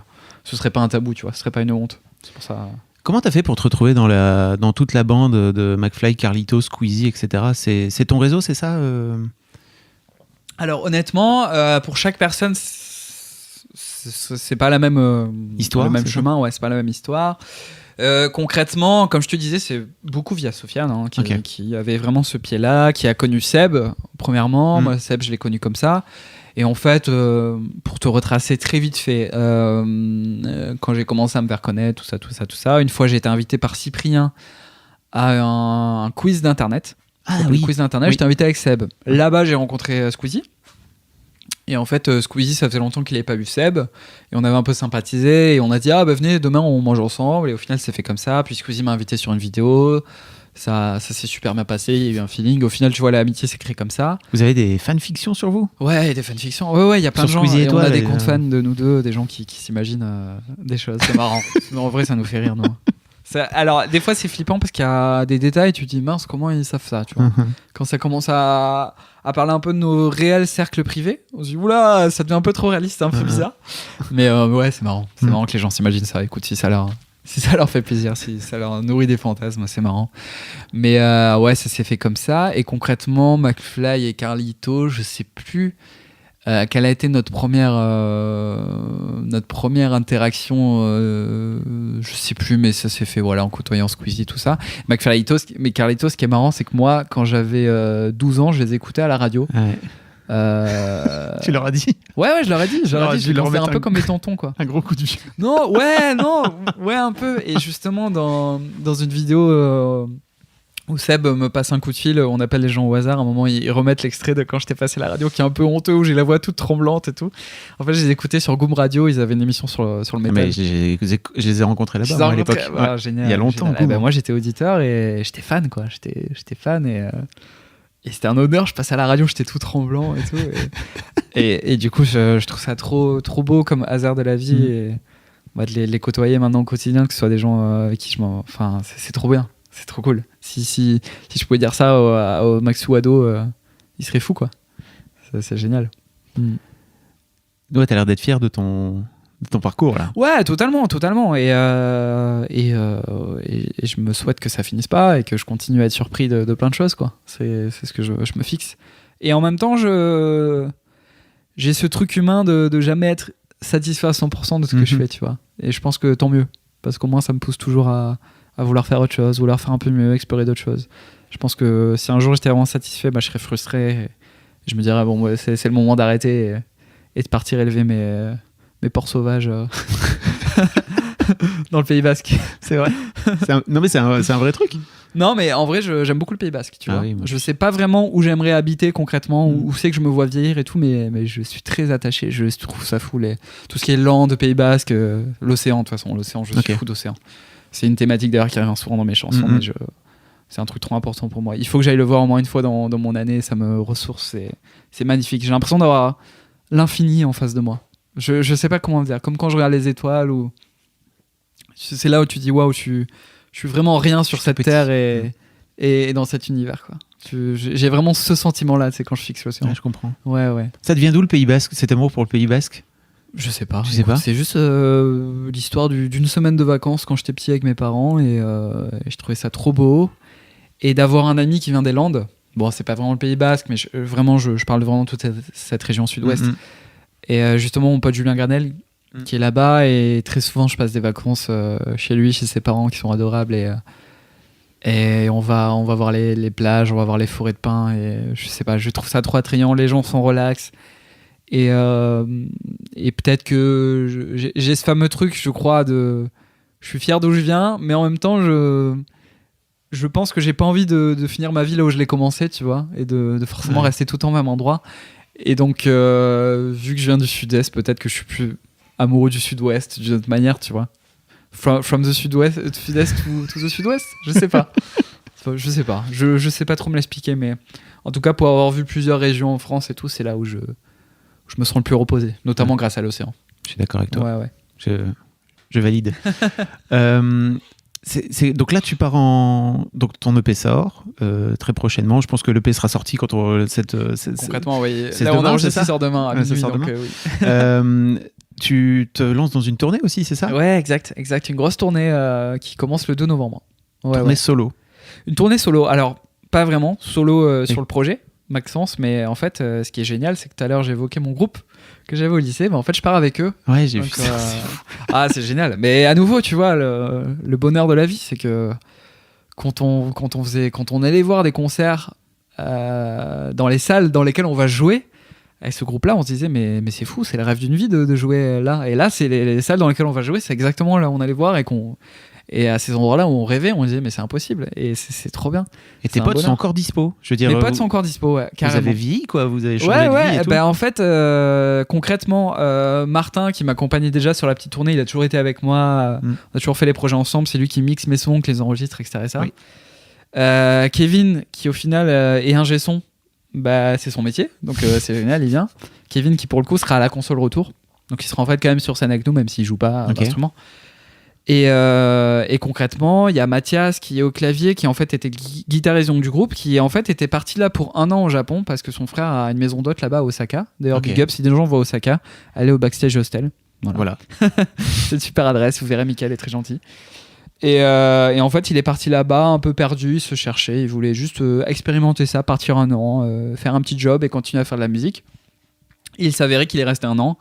Ce serait pas un tabou, tu vois. Ce serait pas une honte. C'est pour ça. Comment t'as fait pour te retrouver dans toute la bande de McFly, Carlito, Squeezie, etc. C'est ton réseau, c'est ça Alors honnêtement, pour chaque personne, c'est pas la même Histoire, le même c'est ça chemin, ouais, c'est pas la même histoire. Concrètement, comme je te disais, c'est beaucoup via Sofiane hein, Ok. qui avait vraiment ce pied-là, qui a connu Seb premièrement. Mm. Moi, Seb, je l'ai connu comme ça. Et en fait, pour te retracer très vite fait, quand j'ai commencé à me faire connaître, tout ça, une fois j'ai été invité par Cyprien à un quiz d'internet. Ah Le quiz d'internet, Oui. j'étais invité avec Seb. Là-bas, j'ai rencontré Squeezie. Et en fait, Squeezie, ça faisait longtemps qu'il n'avait pas vu Seb. Et on avait un peu sympathisé. Et on a dit, ah bah venez, demain on mange ensemble. Et au final, c'est fait comme ça. Puis Squeezie m'a invité sur une vidéo. Ça s'est super bien passé. Il y a eu un feeling. Au final, tu vois, l'amitié s'est créée comme ça. Vous avez des fanfictions sur vous Ouais, il y a des fanfictions. Ouais, il y a plein Sur de gens. Squeezie et Et on toi, a des les- comptes fans de nous deux, des gens qui s'imaginent des choses. C'est marrant. Mais en vrai, ça nous fait rire, nous. Alors, des fois, c'est flippant parce qu'il y a des détails. Tu te dis, mince, comment ils savent ça, tu vois. Quand ça commence à parler un peu de nos réels cercles privés, on se dit, oula, ça devient un peu trop réaliste, c'est un peu bizarre. Mais ouais, c'est marrant. C'est marrant que les gens s'imaginent ça. Écoute, si ça leur fait plaisir, si ça leur nourrit des fantasmes, c'est marrant. Mais ouais, ça s'est fait comme ça. Et concrètement, McFly et Carlito, je sais plus quelle a été notre première interaction. Je sais plus, mais ça s'est fait voilà, en côtoyant Squeezie, tout ça. Carlito, ce qui est marrant, c'est que moi, quand j'avais 12 ans, je les écoutais à la radio. Ouais. Tu leur as dit Ouais, je leur ai dit. Je leur ai dit, je leur leur un mettre peu un- comme mes tontons, quoi. un gros coup de vieux. Non, ouais, un peu. Et justement, dans une vidéo où Seb me passe un coup de fil, on appelle les gens au hasard. À un moment, ils remettent l'extrait de quand je t'ai passé la radio, qui est un peu honteux, où j'ai la voix toute tremblante et tout. En fait, je les écoutais sur Goom Radio. Ils avaient une émission sur le métal. Mais je les ai rencontrés Je là-bas les ai moi, à rencontrés, l'époque. voilà, Ouais. génial, Il y a longtemps, génial. Goom. Eh ben, moi, j'étais auditeur et j'étais fan, quoi. J'étais fan et c'était un honneur. Je passais à la radio, j'étais tout tremblant et tout. Et du coup, je trouve ça trop beau comme hasard de la vie et bah, de les côtoyer maintenant au quotidien, que ce soit des gens avec qui enfin, c'est trop bien, c'est trop cool. Si je pouvais dire ça au Maxou ado, il serait fou, quoi. C'est génial. Ouais, t'as l'air d'être fier de ton parcours là. Ouais, totalement. Et je me souhaite que ça finisse pas et que je continue à être surpris de plein de choses, quoi. C'est ce que je me fixe. Et en même temps, j'ai ce truc humain de jamais être satisfait à 100% de ce que je fais, tu vois. Et je pense que tant mieux, parce qu'au moins ça me pousse toujours à vouloir faire autre chose, vouloir faire un peu mieux, explorer d'autres choses. Je pense que si un jour j'étais vraiment satisfait, bah, je serais frustré et je me dirais bon, ouais, c'est le moment d'arrêter et de partir élever mes porcs sauvages dans le Pays Basque. C'est vrai. Non mais c'est un vrai truc. Non, mais en vrai, j'aime beaucoup le Pays Basque, tu Ah vois. oui, moi je sais pas vraiment où j'aimerais habiter concrètement, où c'est que je me vois vieillir et tout, mais je suis très attaché. Je trouve ça fou, tout ce qui est Landes, Pays Basque, l'océan, de toute façon. L'océan, je suis fou d'océan. C'est une thématique d'ailleurs qui revient souvent dans mes chansons, mais c'est un truc trop important pour moi. Il faut que j'aille le voir au moins une fois dans mon année, ça me ressource, c'est magnifique. J'ai l'impression d'avoir l'infini en face de moi. Je sais pas comment dire, comme quand je regarde les étoiles, ou c'est là où tu dis waouh, je suis vraiment rien sur cette terre et dans cet univers, quoi. J'ai vraiment ce sentiment-là, c'est quand je fixe l'océan. Ouais, je comprends. Ouais. Ça devient d'où le Pays Basque, cet amour pour le Pays Basque? Je sais pas. Tu sais pas? C'est juste l'histoire d'une semaine de vacances quand j'étais petit avec mes parents et je trouvais ça trop beau. Et d'avoir un ami qui vient des Landes, Bon, c'est pas vraiment le Pays Basque, mais je parle vraiment de toute cette région sud-ouest. Et justement, mon pote Julien Granel, qui est là-bas, et très souvent, je passe des vacances chez lui, chez ses parents qui sont adorables. Et on va voir les plages, on va voir les forêts de pins. Et je sais pas, je trouve ça trop attrayant. Les gens sont relax. Et peut-être que j'ai ce fameux truc, je crois, je suis fier d'où je viens, mais en même temps, je pense que j'ai pas envie de finir ma vie là où je l'ai commencé, tu vois, et de forcément rester tout le temps au même endroit. Et donc, vu que je viens du sud-est, peut-être que je suis plus amoureux du sud-ouest d'une autre manière, tu vois. From the sud-ouest to the sud-ouest, je sais pas. Je sais pas trop me l'expliquer, mais en tout cas, pour avoir vu plusieurs régions en France et tout, c'est là où je me sens le plus reposé, notamment grâce à l'océan. Je suis d'accord avec toi. Ouais. Je valide. Donc là, tu pars donc ton EP sort très prochainement. Je pense que l'EP sera sorti quand concrètement, oui. C'est là, demain, on enregistre, c'est ça ça sort demain. À Ouais, ça minuit, sort donc, demain. oui. Tu te lances dans une tournée aussi, c'est ça? Ouais, exact. Une grosse tournée qui commence le 2 novembre. Tournée solo. Une tournée solo. Alors, pas vraiment solo sur le projet, Maxence, mais en fait, ce qui est génial, c'est que tout à l'heure, j'évoquais mon groupe que j'avais au lycée. Mais en fait, je pars avec eux. Ouais, j'ai donc, vu ça. Ah, c'est génial. Mais à nouveau, tu vois, le bonheur de la vie, c'est que quand on allait voir des concerts dans les salles dans lesquelles on va jouer, avec ce groupe-là, on se disait mais c'est fou, c'est le rêve d'une vie de jouer là. Et là, c'est les salles dans lesquelles on va jouer, c'est exactement là où on allait voir et à ces endroits-là où on rêvait, on disait mais c'est impossible. Et c'est trop bien. Et tes potes sont encore dispo, je veux dire. Mes potes sont encore dispo, ouais, carrément. Vous avez vieilli, quoi. Vous avez changé de vie et tout. En fait, concrètement, Martin, qui m'accompagnait déjà sur la petite tournée, il a toujours été avec moi. On a toujours fait les projets ensemble. C'est lui qui mixe mes sons, qui les enregistre, etc. Oui. Kevin, qui au final est ingé son. C'est son métier, donc c'est génial, il vient. Kevin, qui pour le coup sera à la console retour, donc il sera en fait quand même sur scène avec nous, même s'il joue pas d'instrument. Et concrètement, il y a Mathias qui est au clavier, qui en fait était guitariste du groupe, qui en fait était parti là pour 1 an au Japon parce que son frère a une maison d'hôtes là-bas à Osaka. D'ailleurs, big up si des gens vont à Osaka, allez au Backstage Hostel. Voilà. C'est une super adresse, vous verrez, Mickaël est très gentil. Et en fait, il est parti là-bas un peu perdu, il se cherchait, il voulait juste expérimenter ça, partir 1 an, faire un petit job et continuer à faire de la musique. Il s'avérait qu'il est resté 1 an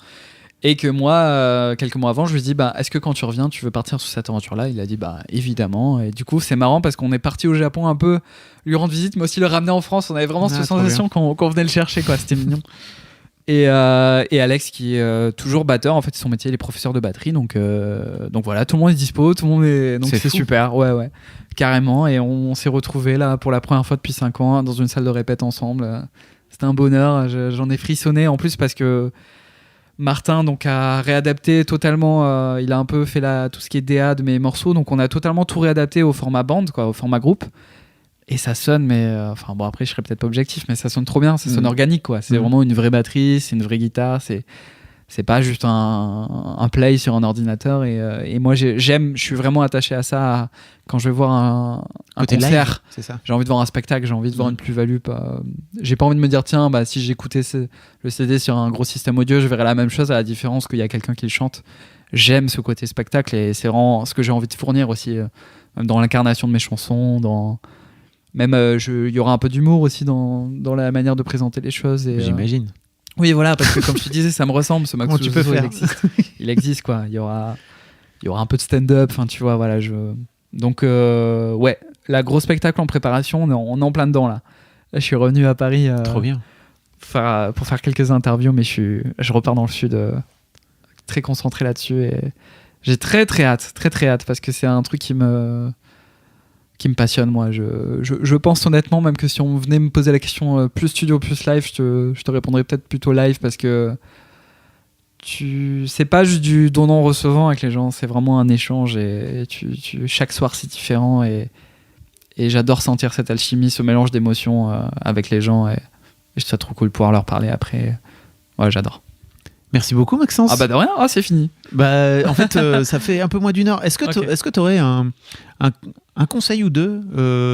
et que moi, quelques mois avant, je lui ai dit est-ce que quand tu reviens, tu veux partir sur cette aventure-là? Il a dit évidemment. Et du coup, c'est marrant parce qu'on est parti au Japon un peu lui rendre visite, mais aussi le ramener en France. On avait vraiment cette sensation qu'on venait le chercher, quoi. C'était mignon. Et Alex qui est toujours batteur, en fait son métier il est professeur de batterie, donc voilà, tout le monde est dispo, tout le monde est, donc c'est super, ouais, carrément. Et on s'est retrouvés là pour la première fois depuis 5 ans dans une salle de répète ensemble. C'était un bonheur, j'en ai frissonné en plus parce que Martin donc a réadapté totalement, il a un peu fait tout ce qui est DA de mes morceaux, donc on a totalement tout réadapté au format band, quoi, au format groupe. Et ça sonne, mais après je serais peut-être pas objectif, mais ça sonne trop bien, ça sonne organique, quoi. C'est vraiment une vraie batterie, c'est une vraie guitare, c'est pas juste un play sur un ordinateur. Et moi je suis vraiment attaché à ça quand je vais voir un concert. Live, c'est ça. J'ai envie de voir un spectacle, j'ai envie de voir une plus-value. J'ai pas envie de me dire tiens, si j'écoutais le CD sur un gros système audio, je verrais la même chose, à la différence qu'il y a quelqu'un qui le chante. J'aime ce côté spectacle et c'est vraiment ce que j'ai envie de fournir aussi dans l'incarnation de mes chansons, même il y aura un peu d'humour aussi dans la manière de présenter les choses. J'imagine. Oui, voilà, parce que comme je te disais, ça me ressemble, ce Max tu peux faire. il existe, quoi. Il y aura un peu de stand-up, enfin tu vois, voilà. Donc ouais, la gros spectacle en préparation, on est en plein dedans là. Là, je suis revenu à Paris. Trop bien. Pour faire quelques interviews, mais je repars dans le sud, très concentré là-dessus et j'ai très hâte, parce que c'est un truc qui me passionne, moi. Je pense honnêtement, même que si on venait me poser la question plus studio, plus live, je te répondrais peut-être plutôt live, parce que c'est pas juste du donnant-recevant avec les gens, c'est vraiment un échange et chaque soir c'est différent et j'adore sentir cette alchimie, ce mélange d'émotions avec les gens et je trouve ça trop cool de pouvoir leur parler après. Ouais, j'adore. Merci beaucoup, Maxence. De rien, c'est fini. En fait, ça fait un peu moins d'1 heure. Est-ce que tu aurais un conseil ou deux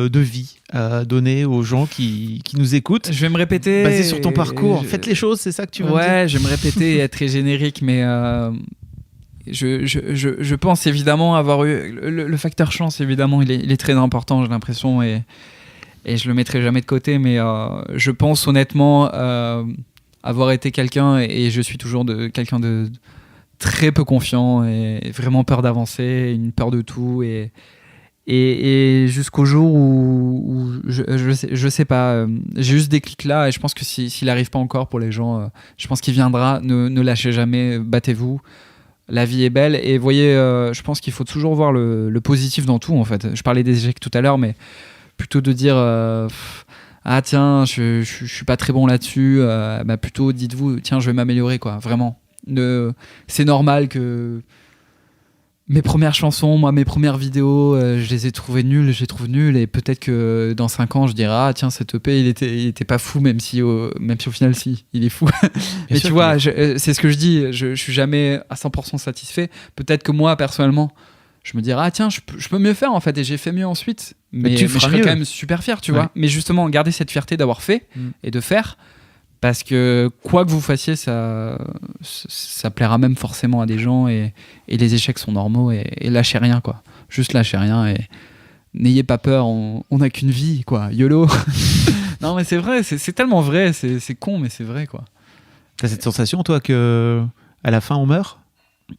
de vie à donner aux gens qui nous écoutent? Je vais me répéter. Basé sur ton parcours. Faites les choses, c'est ça que tu veux me dire? Ouais, je vais me répéter et être très générique, mais je pense évidemment avoir eu... Le facteur chance, évidemment, il est très important, j'ai l'impression. et je le mettrai jamais de côté, mais je pense honnêtement avoir été quelqu'un, et je suis toujours quelqu'un de très peu confiant et vraiment peur d'avancer, une peur de tout, et jusqu'au jour où je sais pas, j'ai juste des clics là, et je pense que s'il arrive pas encore pour les gens, je pense qu'il viendra. Ne lâchez jamais, battez-vous. La vie est belle, et voyez, je pense qu'il faut toujours voir le positif dans tout, en fait. Je parlais des échecs tout à l'heure, mais plutôt de dire ah tiens, je suis pas très bon là-dessus, bah plutôt dites-vous tiens, je vais m'améliorer, quoi, vraiment. C'est normal que mes premières chansons, moi, mes premières vidéos, je les ai trouvées nulles, je les trouve nulles, et peut-être que dans 5 ans, je dirai ah tiens, cet EP, il était pas fou, même si au final, si, il est fou. Mais tu vois, c'est ce que je dis, je suis jamais à 100% satisfait. Peut-être que moi, personnellement, je me dirais ah tiens, je peux mieux faire, en fait, et j'ai fait mieux ensuite. Mais je serais quand même super fier, tu vois. Mais justement, garder cette fierté d'avoir fait et de faire. Parce que quoi que vous fassiez, ça plaira même forcément à des gens, et les échecs sont normaux, et lâchez rien, quoi. Juste lâchez rien, et n'ayez pas peur, on n'a qu'une vie, quoi. YOLO. Non, mais c'est vrai, c'est tellement vrai, c'est con, mais c'est vrai, quoi. T'as cette sensation, toi, que à la fin on meurt?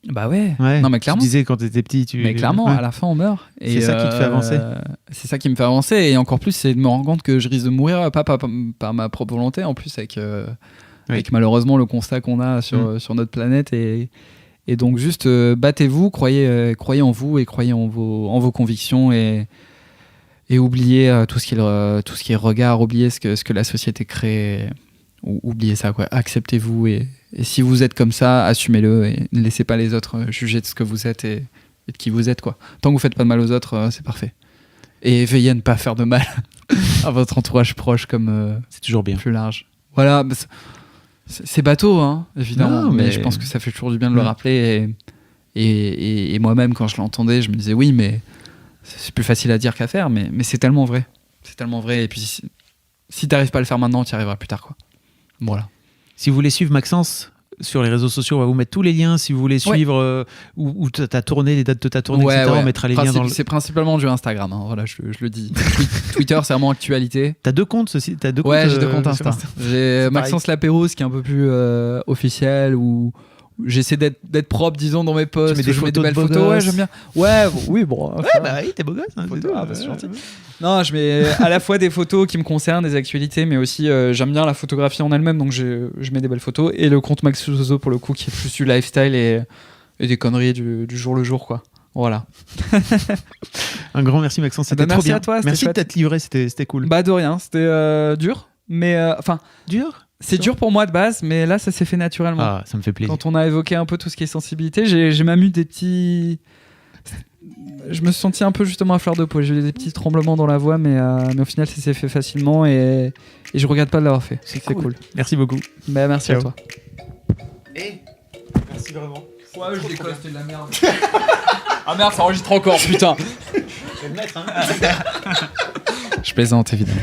Bah ouais. Non, mais clairement. Tu disais quand t'étais petit, Mais clairement, à la fin on meurt. Et c'est ça qui te fait avancer. C'est ça qui me fait avancer, et encore plus, c'est de me rendre compte que je risque de mourir, pas par ma propre volonté, en plus avec malheureusement le constat qu'on a sur notre planète, et donc juste battez-vous, croyez en vous, et croyez en vos convictions, et oubliez tout ce qui est regard, oubliez ce que la société crée. Oubliez ça, quoi. Acceptez-vous, et si vous êtes comme ça, assumez-le, et ne laissez pas les autres juger de ce que vous êtes et de qui vous êtes, quoi. Tant que vous faites pas de mal aux autres, c'est parfait. Et veillez à ne pas faire de mal à votre entourage proche, comme c'est toujours bien. Plus large. Voilà, c'est bateau, hein, évidemment, non, mais je pense que ça fait toujours du bien de le rappeler, et moi-même, quand je l'entendais, je me disais oui, mais c'est plus facile à dire qu'à faire, mais c'est tellement vrai. C'est tellement vrai, et puis si t'arrives pas à le faire maintenant, t'y arriveras plus tard, quoi. Voilà. Si vous voulez suivre Maxence sur les réseaux sociaux, on va vous mettre tous les liens. Si vous voulez suivre où ta tournée, les dates de ta tournée, etc., on mettra les liens dans le... C'est principalement du Instagram, hein. Voilà, je le dis. Twitter, c'est vraiment actualité. T'as 2 comptes, ceci? T'as 2 comptes, j'ai 2 comptes Insta. J'ai Maxence Lapéros, qui est un peu plus officiel, où j'essaie d'être propre, disons, dans mes posts. Tu mets des belles photos. Gosses. Ouais, j'aime bien. Oui, bon. Oui, t'es beau gosse. Hein, c'est gentil. Non, je mets à la fois des photos qui me concernent, des actualités, mais aussi j'aime bien la photographie en elle-même, donc je mets des belles photos. Et le compte Max Zozo, pour le coup, qui est plus du lifestyle et des conneries du jour le jour, quoi. Voilà. Un grand merci, Maxence, c'était trop bien. Merci à toi. Merci de t'être livré, c'était cool. Bah de rien, c'était dur, mais dur. C'est dur pour moi de base, mais là ça s'est fait naturellement. Ah, ça me fait plaisir. Quand on a évoqué un peu tout ce qui est sensibilité, j'ai même eu des petits... Je me suis senti un peu justement à fleur de peau. J'ai eu des petits tremblements dans la voix, mais au final ça s'est fait facilement, et je regrette pas de l'avoir fait. C'est cool. Merci beaucoup. Bah, merci à toi. Merci vraiment. Ouais, je déconne, c'était de la merde. Ah merde, ça enregistre encore, putain. Je vais le mettre, hein. Je plaisante, évidemment.